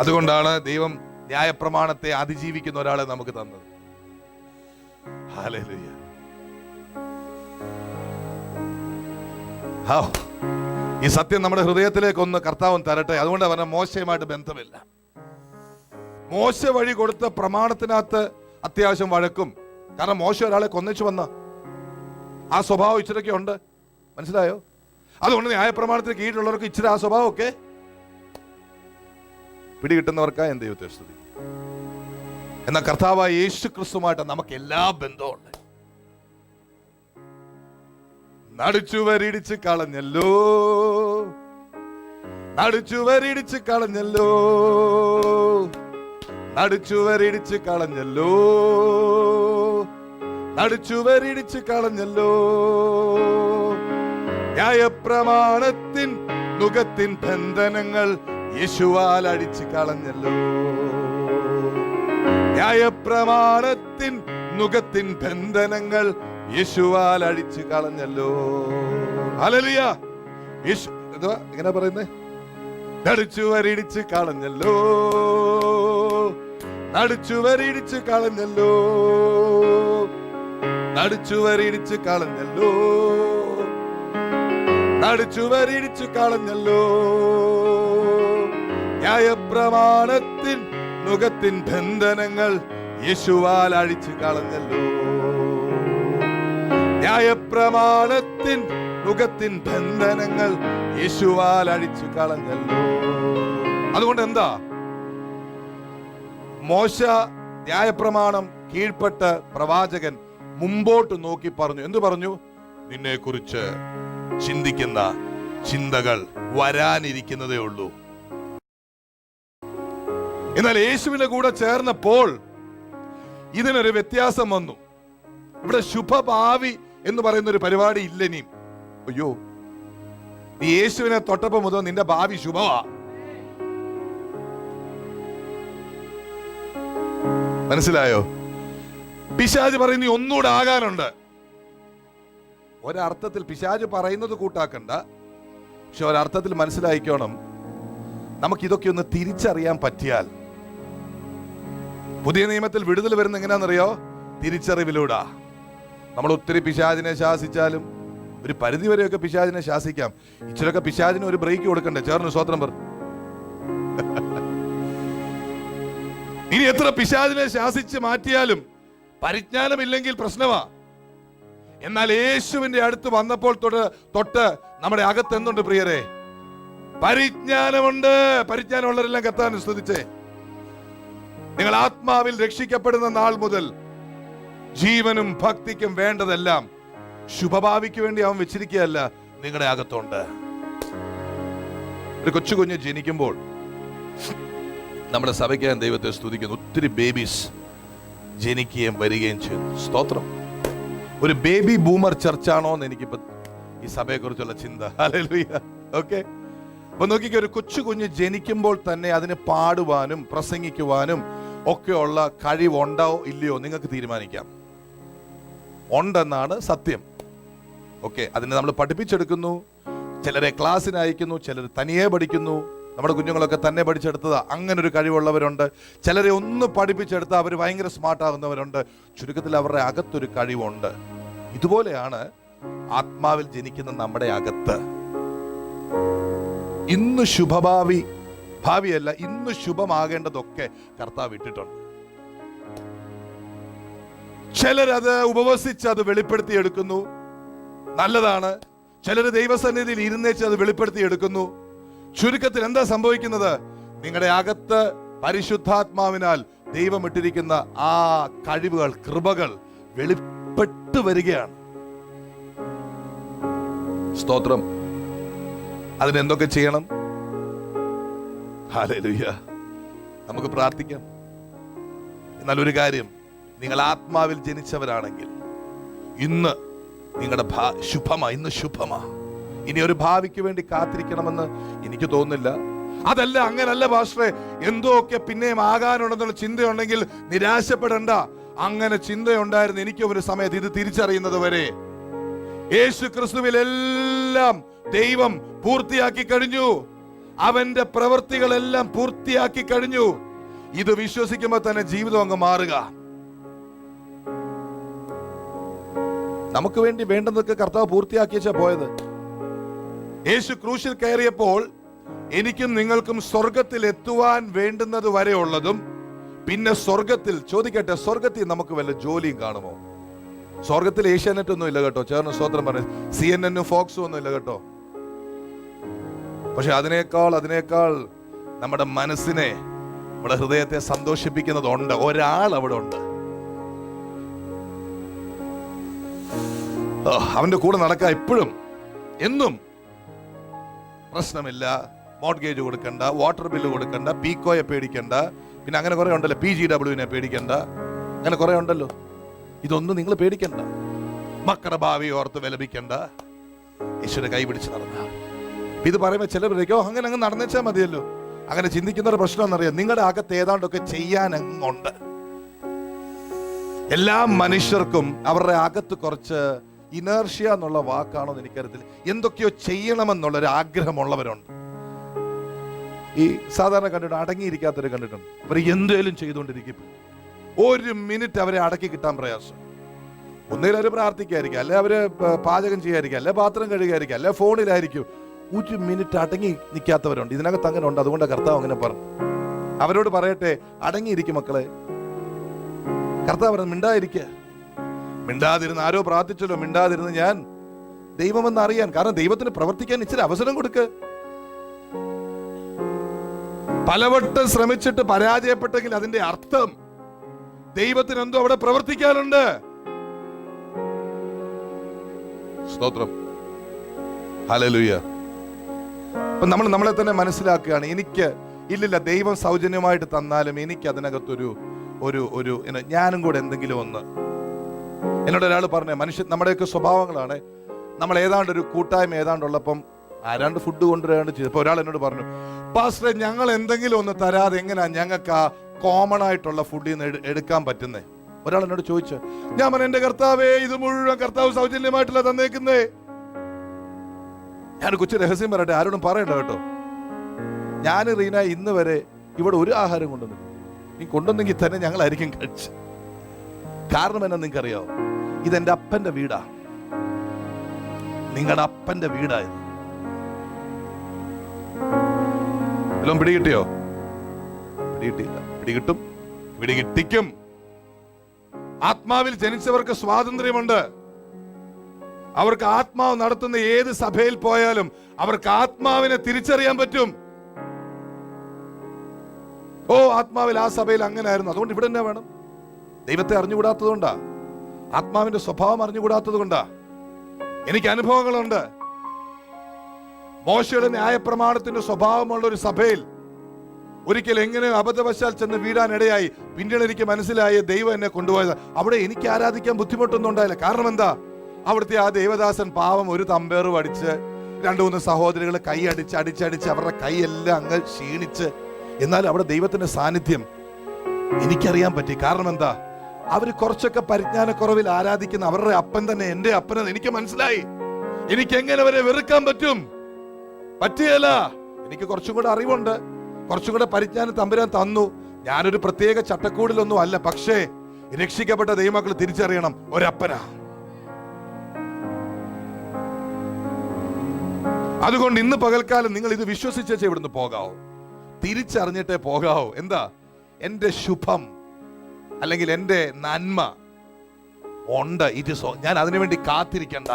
അതുകൊണ്ടാണ് ദൈവം ന്യായപ്രമാണത്തെ അതിജീവിക്കുന്ന ഒരാളെ നമുക്ക് തന്നത്. ഹല്ലേലൂയ. ഈ സത്യം നമ്മുടെ ഹൃദയത്തിലേക്ക് ഒന്ന് കർത്താവൻ തരട്ടെ. അതുകൊണ്ടാണ് പറഞ്ഞ മോശയുമായിട്ട് ബന്ധമില്ല. മോശ വഴി കൊടുത്ത പ്രമാണത്തിനകത്ത് അത്യാവശ്യം വഴക്കും. കാരണം മോശ ഒരാളെ കൊന്നിച്ചു വന്ന ആ സ്വഭാവം ഇച്ചിരൊക്കെ ഉണ്ട്. മനസ്സിലായോ? അതുകൊണ്ട് ന്യായപ്രമാണത്തിന് കീഴിലുള്ളവർക്ക് ഇച്ചിരി ആ സ്വഭാവം ഒക്കെ പിടികിട്ടുന്നവർക്കായി എന്ത് ദൈവത്തെ സ്തുതി. എന്നാൽ കർത്താവായ യേശു ക്രിസ്തുമായിട്ട് നമുക്ക് എല്ലാ ബന്ധമുണ്ട്. നടുച്ചുവരിടിച്ച് കളഞ്ഞല്ലോ, നടുച്ചുവരിടിച്ച് കളഞ്ഞല്ലോ, നടുച്ചുവരിടിച്ച് കളഞ്ഞല്ലോ, നടുച്ചുവരിടിച്ച് കളഞ്ഞല്ലോ. ന്യായപ്രമാണത്തിൻ നുകത്തിൻ ബന്ധനങ്ങൾ യേശുവാൽ അടിച്ചു കളഞ്ഞല്ലോ. ന്യായപ്രമാണത്തിൻ നുകത്തിൻ ബന്ധനങ്ങൾ യേശുവാൽ അടിച്ചു കളഞ്ഞല്ലോ. ഹല്ലേലൂയ. യേശു എങ്ങനെ പറയുന്നേ? നടുച്ചുവരിടിച്ച് കളഞ്ഞല്ലോ, നടുച്ചുവരിടിച്ച് കളഞ്ഞല്ലോ, നടുച്ചുവരിടിച്ച് കളഞ്ഞല്ലോ, നടുച്ചുവരിടിച്ച് കളഞ്ഞല്ലോ. ന്യായപ്രമാണത്തിൻ നുകത്തിൻ ബന്ധനങ്ങൾ യേശുവാൽ അഴിച്ചു കളഞ്ഞല്ലോ. ന്യായപ്രമാണത്തിൻ നുകത്തിൻ ബന്ധനങ്ങൾ യേശുവാൽ അഴിച്ചു കളഞ്ഞല്ലോ. അതുകൊണ്ട് എന്താ? മോശ ന്യായപ്രമാണം കീഴ്പ്പെട്ട് പ്രവാചകൻ മുമ്പോട്ട് നോക്കി പറഞ്ഞു. എന്തു പറഞ്ഞു? നിന്നെ കുറിച്ച് ചിന്തിക്കുന്ന ചിന്തകൾ വരാനിരിക്കുന്നതേ ഉള്ളൂ. എന്നാൽ യേശുവിന്റെ കൂടെ ചേർന്നപ്പോൾ ഇതിനൊരു വ്യത്യാസം വന്നു. ഇവിടെ ശുഭഭാവി എന്ന് പറയുന്ന ഒരു പരിപാടി ഇല്ല ഇനിയും. അയ്യോ, നീ യേശുവിനെ തൊട്ടപ്പോ മുതൽ നിന്റെ ഭാവി ശുഭമാ. മനസ്സിലായോ? പിശാച് പറയുന്ന ഒന്നുകൂടെ ആകാനുണ്ട്. ഒരർത്ഥത്തിൽ പിശാച് പറയുന്നത് കൂട്ടാക്കണ്ട. പക്ഷെ ഒരർത്ഥത്തിൽ മനസ്സിലായിക്കോണം, നമുക്കിതൊക്കെ ഒന്ന് തിരിച്ചറിയാൻ പറ്റിയാൽ. പുതിയ നിയമത്തിൽ വിടുതൽ വരുന്ന എങ്ങനെയാണെന്നറിയോ? തിരിച്ചറിവിലൂടെ. നമ്മൾ ഒത്തിരി പിശാചിനെ ശാസിച്ചാലും ഒരു പരിധി വരെയൊക്കെ പിശാചിനെ ശാസിക്കാം. ഇച്ചിരൊക്കെ പിശാചിന് ഒരു ബ്രേക്ക് കൊടുക്കണ്ടേ? ചേർന്ന് സ്വതന്ത്രം പറ. ഇനി എത്ര പിശാചിനെ ശാസിച്ച് മാറ്റിയാലും പരിജ്ഞാനമില്ലെങ്കിൽ പ്രശ്നമാ. എന്നാൽ യേശുവിന്റെ അടുത്ത് വന്നപ്പോൾ തൊട്ട് നമ്മുടെ അകത്ത് എന്തുണ്ട് പ്രിയരെ? പരിജ്ഞാനമുണ്ട്. പരിജ്ഞാനമുള്ളവരെല്ലാം കർത്താവിനെ സ്തുതിച്ചേ. നിങ്ങൾ ആത്മാവിൽ രക്ഷിക്കപ്പെടുന്ന നാൾ മുതൽ ജീവനും ഭക്തിക്കും വേണ്ടതെല്ലാം ശുഭഭാവിക്ക് വേണ്ടി അവൻ വെച്ചിരിക്കുകയല്ല, നിങ്ങളുടെ അകത്തുണ്ട്. ഒരു കൊച്ചു കുഞ്ഞ് ജനിക്കുമ്പോൾ നമ്മുടെ സഭയ്ക്ക് ഞാൻ ദൈവത്തെ സ്തുതിക്കുന്നു. ഒത്തിരി ബേബീസ് ജനിക്കുകയും വരികയും ചെയ്യുന്നു. സ്തോത്രം. ഒരു ബേബി ബൂമർ ചർച്ചാണോ എന്ന് എനിക്കിപ്പോ ഈ സഭയെ കുറിച്ചുള്ള ചിന്ത. ഹല്ലേലൂയ. ഓക്കെ, അപ്പൊ നോക്കിക്കോ, ഒരു കൊച്ചു കുഞ്ഞ് ജനിക്കുമ്പോൾ തന്നെ അതിന് പാടുവാനും പ്രസംഗിക്കുവാനും ഒക്കെയുള്ള കഴിവുണ്ടോ ഇല്ലയോ നിങ്ങൾക്ക് തീരുമാനിക്കാം. ഉണ്ടെന്നാണ് സത്യം. ഓക്കെ, അതിനെ നമ്മൾ പഠിപ്പിച്ചെടുക്കുന്നു. ചിലരെ ക്ലാസ്സിന് അയക്കുന്നു, ചിലർ തനിയെ പഠിക്കുന്നു. നമ്മുടെ കുഞ്ഞുങ്ങളൊക്കെ തന്നെ പഠിച്ചെടുത്തതാ. അങ്ങനെ ഒരു കഴിവുള്ളവരുണ്ട്. ചിലരെ ഒന്ന് പഠിപ്പിച്ചെടുത്താൽ അവർ ഭയങ്കര സ്മാർട്ട് ആകുന്നവരുണ്ട്. ചുരുക്കത്തിൽ അവരുടെ അകത്തൊരു കഴിവുണ്ട്. ഇതുപോലെയാണ് ആത്മാവിൽ ജനിക്കുന്ന നമ്മുടെ അകത്ത്. ഇന്ന് ഭാവിയല്ല, ഇന്ന് ശുഭമാകേണ്ടതൊക്കെ കർത്താവ് ഇട്ടിട്ടുണ്ട്. ചിലരത് ഉപവസിച്ച് അത് വെളിപ്പെടുത്തിയെടുക്കുന്നു, നല്ലതാണ്. ചിലർ ദൈവസന്നിധിയിൽ ഇരുന്നേച്ച് അത് വെളിപ്പെടുത്തിയെടുക്കുന്നു. ചുരുക്കത്തിൽ എന്താ സംഭവിക്കുന്നത്? നിങ്ങളുടെ അകത്ത് പരിശുദ്ധാത്മാവിനാൽ ദൈവം ഇട്ടിരിക്കുന്ന ആ കഴിവുകൾ, കൃപകൾ വെളിപ്പെട്ടു വരികയാണ്. സ്തോത്രം. അതിനെന്തൊക്കെ ചെയ്യണം? ഹല്ലേലൂയ. നമുക്ക് പ്രാർത്ഥിക്കാം. എന്നാൽ ഒരു കാര്യം, നിങ്ങൾ ആത്മാവിൽ ജനിച്ചവരാണെങ്കിൽ ഇന്ന് നിങ്ങളുടെ ഇന്ന് ശുഭമാ. ഇനി ഒരു ഭാവിക്ക് വേണ്ടി കാത്തിരിക്കണമെന്ന് എനിക്ക് തോന്നുന്നില്ല. അതല്ല, അങ്ങനല്ല പാസ്റ്ററെ, എന്തോക്കെ പിന്നെയും ആകാനുണ്ടെന്നുള്ള ചിന്തയുണ്ടെങ്കിൽ നിരാശപ്പെടണ്ട. അങ്ങനെ ചിന്തയുണ്ടായിരുന്നു എനിക്ക് ഒരു സമയത്ത്. ഇത് തിരിച്ചറിയുന്നത് വരെ യേശു ക്രിസ്തുവിൽ എല്ലാം ദൈവം പൂർത്തിയാക്കി കഴിഞ്ഞു. അവന്റെ പ്രവൃത്തികളെല്ലാം പൂർത്തിയാക്കി കഴിഞ്ഞു. ഇത് വിശ്വസിക്കുമ്പോൾ തന്നെ ജീവിതം അങ്ങ് മാറുക. നമുക്ക് വേണ്ടി വേണ്ടതൊക്കെ കർത്താവ് പൂർത്തിയാക്കിയ പോയത്. യേശു ക്രൂശിൽ കയറിയപ്പോൾ എനിക്കും നിങ്ങൾക്കും സ്വർഗത്തിൽ എത്തുവാൻ വേണ്ടുന്നത് വരെ ഉള്ളതും, പിന്നെ സ്വർഗത്തിൽ, ചോദിക്കട്ടെ, സ്വർഗത്തിൽ നമുക്ക് വല്ല ജോലിയും കാണുമോ? സ്വർഗത്തിൽ ഏഷ്യാനെറ്റ് ഒന്നും ഇല്ല കേട്ടോ, ചേർന്ന് സ്തോത്രം പറഞ്ഞു. CNN ഫോക്സും ഒന്നും ഇല്ല കേട്ടോ. പക്ഷെ അതിനേക്കാൾ നമ്മുടെ മനസ്സിനെ, നമ്മുടെ ഹൃദയത്തെ സന്തോഷിപ്പിക്കുന്നതുണ്ട്. ഒരാൾ അവിടെ ഉണ്ട്. അവന്റെ കൂടെ നടക്കാൻ എപ്പോഴും എന്നും പ്രശ്നമില്ല. മോർട്ട്ഗേജ് കൊടുക്കണ്ട, വാട്ടർ ബില്ല് കൊടുക്കണ്ട, പീക്കോയെ പേടിക്കണ്ട, പിന്നെ അങ്ങനെ കുറെ ഉണ്ടല്ലോ, PGWനെ പേടിക്കണ്ട, അങ്ങനെ കുറെ ഉണ്ടല്ലോ. ഇതൊന്നും നിങ്ങൾ പേടിക്കണ്ട. മക്കളുടെ ഭാവി ഓർത്ത് വിലപിക്കണ്ട. യേശുവിനെ കൈ പിടിച്ച് നടന്ന ഇത് പറയുമ്പോൾ ചിലർ പറയും, അങ്ങനെ അങ്ങ് നടന്നേച്ചാൽ മതിയല്ലോ. അങ്ങനെ ചിന്തിക്കുന്നവരുടെ പ്രശ്നം എന്നറിയാം, നിങ്ങളുടെ അകത്ത് ഏതാണ്ടൊക്കെ ചെയ്യാൻ അങ്ങുണ്ട്. എല്ലാ മനുഷ്യർക്കും അവരുടെ അകത്ത് കുറച്ച് ഇനേർഷ്യ എന്നുള്ള വാക്കാണോ എന്ന് എനിക്കറിയത്തില്ല, എന്തൊക്കെയോ ചെയ്യണമെന്നുള്ളൊരു ആഗ്രഹമുള്ളവരുണ്ട്. ഈ സാധാരണ കണ്ടിട്ട് അടങ്ങിയിരിക്കാത്തവരെ കണ്ടിട്ടുണ്ട്. അവർ എന്തേലും ചെയ്തുകൊണ്ടിരിക്കും. ഒരു മിനിറ്റ് അവരെ അടക്കി കിട്ടാൻ പ്രയാസം. ഒന്നുകിൽ അവർ പ്രാർത്ഥിക്കായിരിക്കും, അല്ലെ അവര് പാചകം ചെയ്യായിരിക്കും, അല്ലെ പാത്രം കഴുകായിരിക്കും, അല്ലെ ഫോണിലായിരിക്കും. ഒരു മിനിറ്റ് അടങ്ങി നിൽക്കാത്തവരുണ്ട്. ഇതിനകത്ത് അങ്ങനെ ഉണ്ട്. അതുകൊണ്ട് കർത്താവ് അങ്ങനെ പറഞ്ഞു. അവരോട് പറയട്ടെ, അടങ്ങിയിരിക്കും മക്കളെ. കർത്താവ് പറഞ്ഞു, മിണ്ടായിരിക്കുക. മിണ്ടാതിരുന്ന്, ആരോ പ്രാർത്ഥിച്ചല്ലോ, മിണ്ടാതിരുന്ന് ഞാൻ ദൈവമെന്ന് അറിയാൻ. കാരണം ദൈവത്തിന് പ്രവർത്തിക്കാൻ ഇച്ചിരി അവസരം കൊടുക്ക്. പലവട്ടം ശ്രമിച്ചിട്ട് പരാജയപ്പെട്ടെങ്കിൽ അതിന്റെ അർത്ഥം ദൈവത്തിന് എന്തോ അവിടെ പ്രവർത്തിക്കാനുണ്ട്. സ്തോത്രം. ഹല്ലേലൂയ. അപ്പൊ നമ്മളെ തന്നെ മനസ്സിലാക്കുകയാണ്, എനിക്ക് ഇല്ലില്ല, ദൈവം സൗജന്യമായിട്ട് തന്നാലും എനിക്ക് അതിനകത്തൊരു ഞാനും കൂടെ എന്തെങ്കിലും ഒന്ന്. എന്നോട് ഒരാൾ പറഞ്ഞ, നമ്മുടെയൊക്കെ സ്വഭാവങ്ങളാണ്. നമ്മൾ ഏതാണ്ട് ഒരു കൂട്ടായ്മ ഏതാണ്ടുള്ളപ്പം ആരാണ്ട് ഫുഡ് കൊണ്ടുവരാണ്ട് ചെയ്തു. അപ്പൊ ഒരാൾ എന്നോട് പറഞ്ഞു, പാസ്റ്ററെ, ഞങ്ങൾ എന്തെങ്കിലും ഒന്ന് തരാതെ എങ്ങനെയാ ഞങ്ങൾക്ക് ആ കോമൺ ആയിട്ടുള്ള ഫുഡിൽ നിന്ന് എടുക്കാൻ പറ്റുന്നേ? ഒരാൾ എന്നോട് ചോദിച്ചു. ഞാൻ പറഞ്ഞു, എന്റെ കർത്താവേ, ഇത് മുഴുവൻ കർത്താവ് സൗജന്യമായിട്ടല്ല തന്നേക്കുന്നേ. ഞാൻ കൊച്ചു രഹസ്യം പറയട്ടെ, ആരോടും പറയണ്ട കേട്ടോ. ഞാൻ റീന ഇന്ന് വരെ ഇവിടെ ഒരു ആഹാരം കൊണ്ടുവന്നില്ല. നീ കൊണ്ടുവന്നെങ്കിൽ തന്നെ ഞങ്ങളായിരിക്കും കഴിച്ച്. കാരണം എന്നാ നിങ്ങൾക്കറിയാവോ? ഇതെന്റെ അപ്പന്റെ വീടാ. നിങ്ങളുടെ അപ്പന്റെ വീടായത്. എല്ലാം പിടികിട്ടിയോ? പിടികിട്ടിയില്ല. പിടികിട്ടും, പിടികിട്ടിക്കും. ആത്മാവിൽ ജനിച്ചവർക്ക് സ്വാതന്ത്ര്യമുണ്ട്. അവർക്ക് ആത്മാവ് നടത്തുന്ന ഏത് സഭയിൽ പോയാലും അവർക്ക് ആത്മാവിനെ തിരിച്ചറിയാൻ പറ്റും. ഓ, ആത്മാവിൽ ആ സഭയിൽ അങ്ങനെ ആയിരുന്നു, അതുകൊണ്ട് ഇവിടെ തന്നെ വേണം. ദൈവത്തെ അറിഞ്ഞുകൂടാത്തതുകൊണ്ടാ, ആത്മാവിന്റെ സ്വഭാവം അറിഞ്ഞുകൂടാത്തത് കൊണ്ടാ. എനിക്ക് അനുഭവങ്ങളുണ്ട്. മോശയുടെ ന്യായപ്രമാണത്തിന്റെ സ്വഭാവമുള്ള ഒരു സഭയിൽ ഒരിക്കൽ എങ്ങനെ അബദ്ധവശാൽ ചെന്ന് വീഴാനിടയായി. പിന്നീട് എനിക്ക് മനസ്സിലായി ദൈവം എന്നെ കൊണ്ടുപോയത്. അവിടെ എനിക്ക് ആരാധിക്കാൻ ബുദ്ധിമുട്ടൊന്നും ഉണ്ടായില്ല. കാരണം എന്താ? അവിടുത്തെ ആ ദേവദാസൻ പാവം ഒരു തമ്പേറും അടിച്ച് 2-3 സഹോദരികൾ കൈ അടിച്ച് അവരുടെ കൈയെല്ലാം അങ്ങ് ക്ഷീണിച്ച്. എന്നാൽ അവിടെ ദൈവത്തിന്റെ സാന്നിധ്യം എനിക്കറിയാൻ പറ്റി. കാരണം എന്താ? അവര് കുറച്ചൊക്കെ പരിജ്ഞാനക്കുറവിൽ ആരാധിക്കുന്ന അവരുടെ അപ്പൻ തന്നെ എന്റെ അപ്പനെന്ന് എനിക്ക് മനസ്സിലായി. എനിക്ക് എങ്ങനെ അവരെ വെറുക്കാൻ പറ്റും? പറ്റിയല്ല. എനിക്ക് കുറച്ചും കൂടെ അറിവുണ്ട്, കുറച്ചും കൂടെ പരിജ്ഞാനം തമ്പുരാൻ തന്നു. ഞാനൊരു പ്രത്യേക ചട്ടക്കൂടിലൊന്നും അല്ല. പക്ഷേ രക്ഷിക്കപ്പെട്ട ദൈവമക്കൾ തിരിച്ചറിയണം, ഒരപ്പനാ. അതുകൊണ്ട് ഇന്ന് പകൽക്കാലം നിങ്ങൾ ഇത് വിശ്വസിച്ചേ ഇവിടുന്ന് പോകാവോ, തിരിച്ചറിഞ്ഞിട്ടേ പോകാവോ. എന്താ? എന്റെ ശുഭം അല്ലെങ്കിൽ എന്റെ നന്മ ഉണ്ട്. ഞാൻ അതിനുവേണ്ടി കാത്തിരിക്കണ്ട.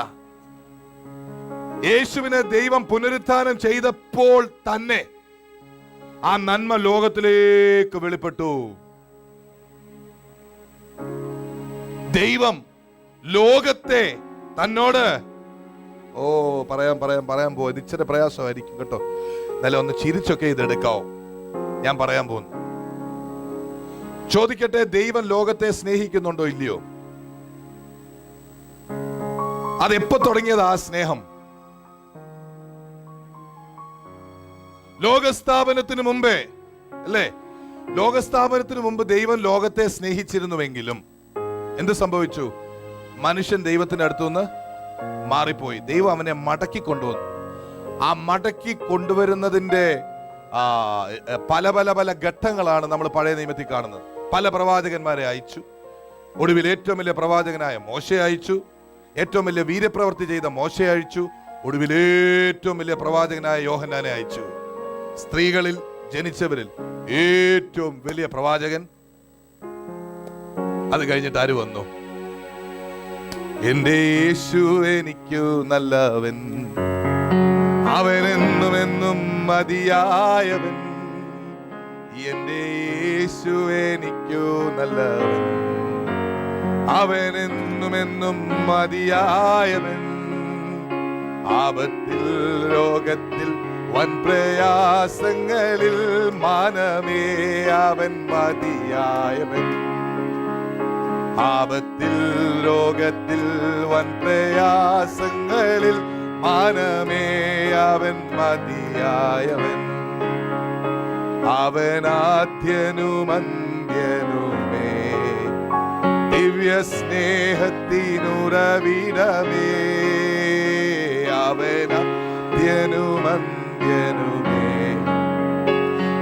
യേശുവിനെ ദൈവം പുനരുത്ഥാനം ചെയ്തപ്പോൾ തന്നെ ആ നന്മ ലോകത്തിലേക്ക് വെളിപ്പെട്ടു. ദൈവം ലോകത്തെ തന്നോട് പറയാൻ പോയത് ഇച്ചിരി പ്രയാസമായിരിക്കും കേട്ടോ. എന്നാലും ഒന്ന് ചിരിച്ചൊക്കെ ഇതെടുക്കാവോ? ഞാൻ പറയാൻ പോകുന്നു. ചോദിക്കട്ടെ, ദൈവം ലോകത്തെ സ്നേഹിക്കുന്നുണ്ടോ ഇല്ലയോ? അതെപ്പോ തുടങ്ങിയത് ആ സ്നേഹം? ലോകസ്ഥാപനത്തിന് മുമ്പേ അല്ലേ? ലോകസ്ഥാപനത്തിന് മുമ്പ് ദൈവം ലോകത്തെ സ്നേഹിച്ചിരുന്നുവെങ്കിലും എന്ത് സംഭവിച്ചു? മനുഷ്യൻ ദൈവത്തിന്റെ അടുത്തുനിന്ന് മാറിപ്പോയി. ദൈവം അവനെ മടക്കി കൊണ്ടുവന്നു. ആ മടക്കി കൊണ്ടുവരുന്നതിന്റെ പല ഘട്ടങ്ങളാണ് നമ്മൾ പഴയ നിയമത്തിൽ കാണുന്നത്. പല പ്രവാചകന്മാരെ അയച്ചു. ഒടുവിൽ ഏറ്റവും വലിയ പ്രവാചകനായ മോശയെ അയച്ചു. ഏറ്റവും വലിയ വീരപ്രവൃത്തി ചെയ്ത മോശയെ അയച്ചു. ഒടുവിൽ ഏറ്റവും വലിയ പ്രവാചകനായ യോഹന്നാനെ അയച്ചു. സ്ത്രീകളിൽ ജനിച്ചവരിൽ ഏറ്റവും വലിയ പ്രവാചകൻ. അത് കഴിഞ്ഞിട്ട് ആര് വന്നു? എന്റെ യേശു എനിക്കു നല്ലവൻ, അവനെന്നും എന്നും മതിയായവൻ. എന്റെ യേശു എനിക്കു നല്ലവൻ, അവനെന്നും എന്നും മതിയായവൻ. ആപത്തിൽ രോഗത്തിൽ വൻ പ്രയാസങ്ങളിൽ മാനമേ അവൻ മതിയായവൻ. ആപത്തിൽ രോഗത്തിൽ വൻ പ്രയാസങ്ങളിൽ മാനമേ അവൻ മതിയായവൻ. അവനാദ്യനുമന്ത്യനുമേ ദിവ്യ സ്നേഹത്തിനുറവിടമേ. അവനാദ്യനുമന്ത്യനുമേ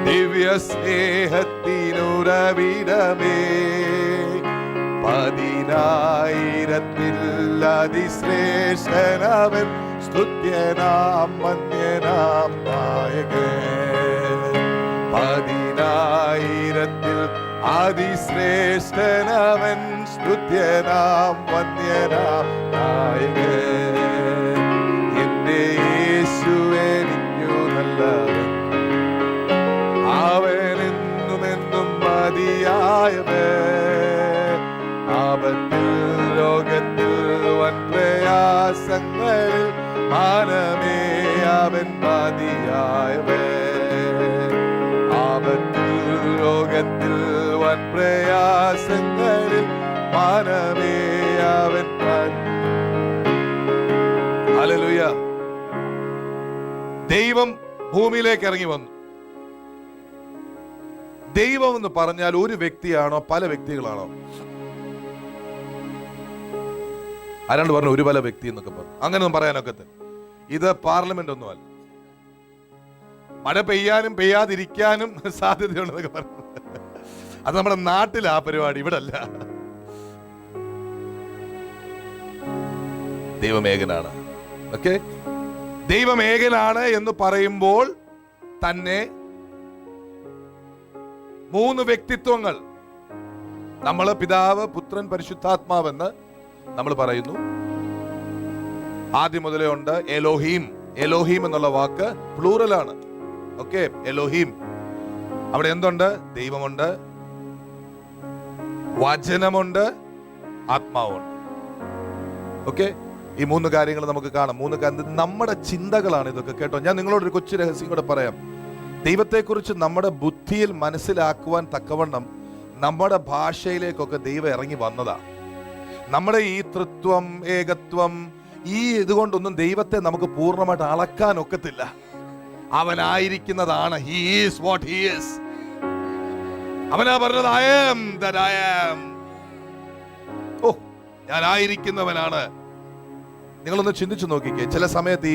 ദിവ്യ സ്നേഹത്തിനുറവിടമേ. 10,000 അതിശ്രേഷ്ഠനവൻ, സ്തുത്യനാം മന്യനാം നായകൻ. 10,000 അതിശ്രേഷ്ഠനവൻ, സ്തുത്യനാം മന്യനാം നായകൻ. എന്റെ യേശു എനിക്കു നല്ലവൻ, അവനെന്നും എന്നും മതിയായവൻ. ആപത്തിൽ രോഗത്തിൽ വൻ പ്രയാസങ്ങളിൽ മാനമേ അവൻ മതിയായവൻ. ആപത്തിൽ രോഗത്തിൽ വൻ പ്രയാസങ്ങളിൽ മാനമേ അവൻ. ഹല്ലേലൂയ. ദൈവം ഭൂമിയിലേക്ക് ഇറങ്ങി വന്നു. ദൈവം എന്ന് പറഞ്ഞാൽ ഒരു വ്യക്തിയാണോ പല വ്യക്തികളാണോ? ആരാണ്ട് പറഞ്ഞു ഒരു പല വ്യക്തി എന്നൊക്കെ പറഞ്ഞു. അങ്ങനെയൊന്നും പറയാനൊക്കെ ഇത് പാർലമെന്റ് ഒന്നുമല്ല. മഴ പെയ്യാനും പെയ്യാതിരിക്കാനും സാധ്യതയുണ്ടെന്നൊക്കെ പറഞ്ഞു. അത് നമ്മുടെ നാട്ടിലാ പരിപാടി, ഇവിടെ അല്ല. ദൈവമേകനാണ്. ഓക്കെ, ദൈവമേകനാണ് എന്ന് പറയുമ്പോൾ തന്നെ 3 വ്യക്തിത്വങ്ങൾ. നമ്മൾ പിതാവ്, പുത്രൻ, പരിശുദ്ധാത്മാവെന്ന് നമ്മൾ പറയുന്നു. ആദ്യം മുതലേ ഉണ്ട്. എലോഹീം, എലോഹീം എന്നുള്ള വാക്ക് പ്ലൂറലാണ്. Okay, Elohim. അവിടെ എന്തുണ്ട്? ദൈവമുണ്ട്, വചനമുണ്ട്, ആത്മാവുണ്ട്. ഓക്കെ, ഈ 3 കാര്യങ്ങൾ നമുക്ക് കാണാം. 3 നമ്മുടെ ചിന്തകളാണ് ഇതൊക്കെ. കേട്ടോ, ഞാൻ നിങ്ങളോടൊരു കൊച്ചു രഹസ്യം കൂടെ പറയാം. ദൈവത്തെക്കുറിച്ച് നമ്മുടെ ബുദ്ധിയിൽ മനസ്സിലാക്കുവാൻ തക്കവണ്ണം നമ്മുടെ ഭാഷയിലേക്കൊക്കെ ദൈവം ഇറങ്ങി വന്നതാ. നമ്മുടെ ഈ തൃത്വം, ഏകത്വം, ഈ ഇതുകൊണ്ടൊന്നും ദൈവത്തെ നമുക്ക് പൂർണ്ണമായിട്ട് അളക്കാൻ ഒക്കത്തില്ല. അവനായിരിക്കുന്നതാണ്. He is what he is. അവനാ പറഞ്ഞത് I am that I am. ഓ, ഞാനായിരിക്കുന്നവനാണ്. നിങ്ങളൊന്ന് ചിന്തിച്ചു നോക്കിക്കേ. ചില സമയത്ത്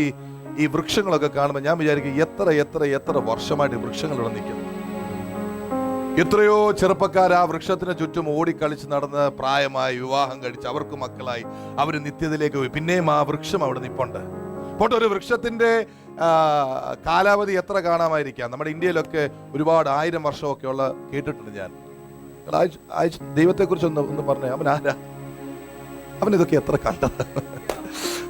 ഈ വൃക്ഷങ്ങളൊക്കെ കാണുമ്പോൾ ഞാൻ വിചാരിക്കും, എത്ര എത്ര എത്ര വർഷമായിട്ട് വൃക്ഷങ്ങൾ ഇവിടെ നിൽക്കുന്നു. എത്രയോ ചെറുപ്പക്കാർ ആ വൃക്ഷത്തിന് ചുറ്റും ഓടിക്കളിച്ച് നടന്ന് പ്രായമായി വിവാഹം കഴിച്ച് അവർക്ക് മക്കളായി അവർ നിത്യതയിലേക്ക് പോയി. പിന്നെയും ആ വൃക്ഷം അവിടെ നിൽപ്പുണ്ട്. പോട്ടെ, ഒരു വൃക്ഷത്തിന്റെ കാലാവധി എത്ര കാണാമായിരിക്കാം. നമ്മുടെ ഇന്ത്യയിലൊക്കെ ഒരുപാട് 1000 വർഷമൊക്കെ ഉള്ള കേട്ടിട്ടുണ്ട് ഞാൻ. ദൈവത്തെക്കുറിച്ച് ഒന്ന് പറഞ്ഞേ. അവൻ ആരാ? അവൻ ഇതൊക്കെ എത്ര കണ്ടത്?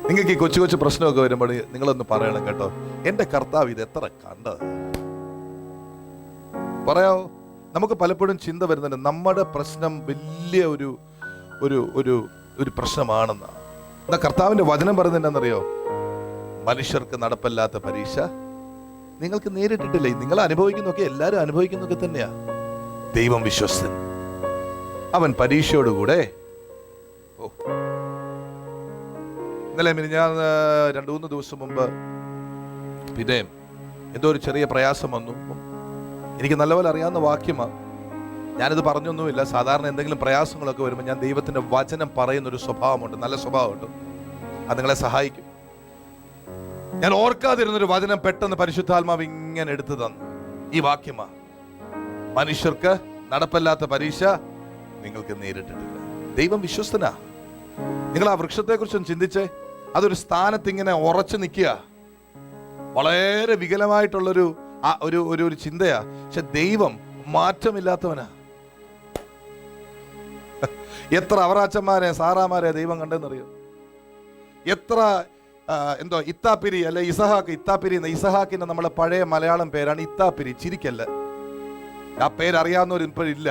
നിങ്ങൾക്ക് ഈ കൊച്ചു കൊച്ചു പ്രശ്നമൊക്കെ വരുമ്പോൾ നിങ്ങളൊന്ന് പറയണം കേട്ടോ, എന്റെ കർത്താവ് ഇത് എത്ര കണ്ടത്? പറയാവോ? നമുക്ക് പലപ്പോഴും ചിന്ത വരുന്നുണ്ട് നമ്മുടെ പ്രശ്നം വലിയ ഒരു ഒരു ഒരു ഒരു പ്രശ്നമാണെന്നാണ്. എന്നാ കർത്താവിന്റെ വചനം പറയുന്നത് എന്താണെന്നറിയോ? മനുഷ്യർക്ക് നടപ്പല്ലാത്ത പരീക്ഷ നിങ്ങൾക്ക് നേരിട്ടിട്ടില്ലേ? നിങ്ങൾ അനുഭവിക്കുന്നൊക്കെ എല്ലാവരും അനുഭവിക്കുന്നൊക്കെ തന്നെയാ. ദൈവം വിശ്വസ്തൻ, അവൻ പരീക്ഷയോടുകൂടെ. ഓ, ഇന്നലെ ഞാൻ 2-3 ദിവസം മുമ്പ് പിന്നെ എന്തോ ഒരു ചെറിയ പ്രയാസം വന്നു. എനിക്ക് നല്ലപോലെ അറിയാവുന്ന വാക്യമാണ്, ഞാനിത് പറഞ്ഞൊന്നുമില്ല. സാധാരണ എന്തെങ്കിലും പ്രയാസങ്ങളൊക്കെ വരുമ്പോൾ ഞാൻ ദൈവത്തിന്റെ വചനം പറയുന്നൊരു സ്വഭാവമുണ്ട്, നല്ല സ്വഭാവമുണ്ട്. അത് നിങ്ങളെ സഹായിക്കും. ഞാൻ ഓർക്കാതിരുന്നൊരു വചനം പെട്ടെന്ന് പരിശുദ്ധാത്മാവ് ഇങ്ങനെ എടുത്തു തന്നു. ഈ വാക്യമാ, മനുഷ്യർക്ക് നടപ്പല്ലാത്ത പരീക്ഷ നിങ്ങൾക്ക് നേരിട്ടിട്ടില്ല. ദൈവം വിശ്വസ്തനാ. നിങ്ങൾ ആ വൃക്ഷത്തെ കുറിച്ചൊന്ന് ചിന്തിച്ചേ. അതൊരു സ്ഥാനത്ത് ഇങ്ങനെ ഉറച്ചു നിൽക്കുക. വളരെ വികലമായിട്ടുള്ളൊരു ഒരു ചിന്തയാ. പക്ഷെ ദൈവം മാറ്റമില്ലാത്തവനാ. എത്ര അവറാച്ചന്മാരെ സാറാമാരെ ദൈവം കണ്ടെന്നറിയോ? എത്ര എന്തോ ഇത്താപ്പിരി അല്ലെ ഇസഹാക്ക്. ഇത്താപ്പിരി എന്ന ഇസഹാക്കിന്റെ നമ്മളെ പഴയ മലയാളം പേരാണ് ഇത്താപ്പിരി. ചിരിക്കല്ല, ആ പേരറിയാവുന്നവർ ഇപ്പോഴില്ല,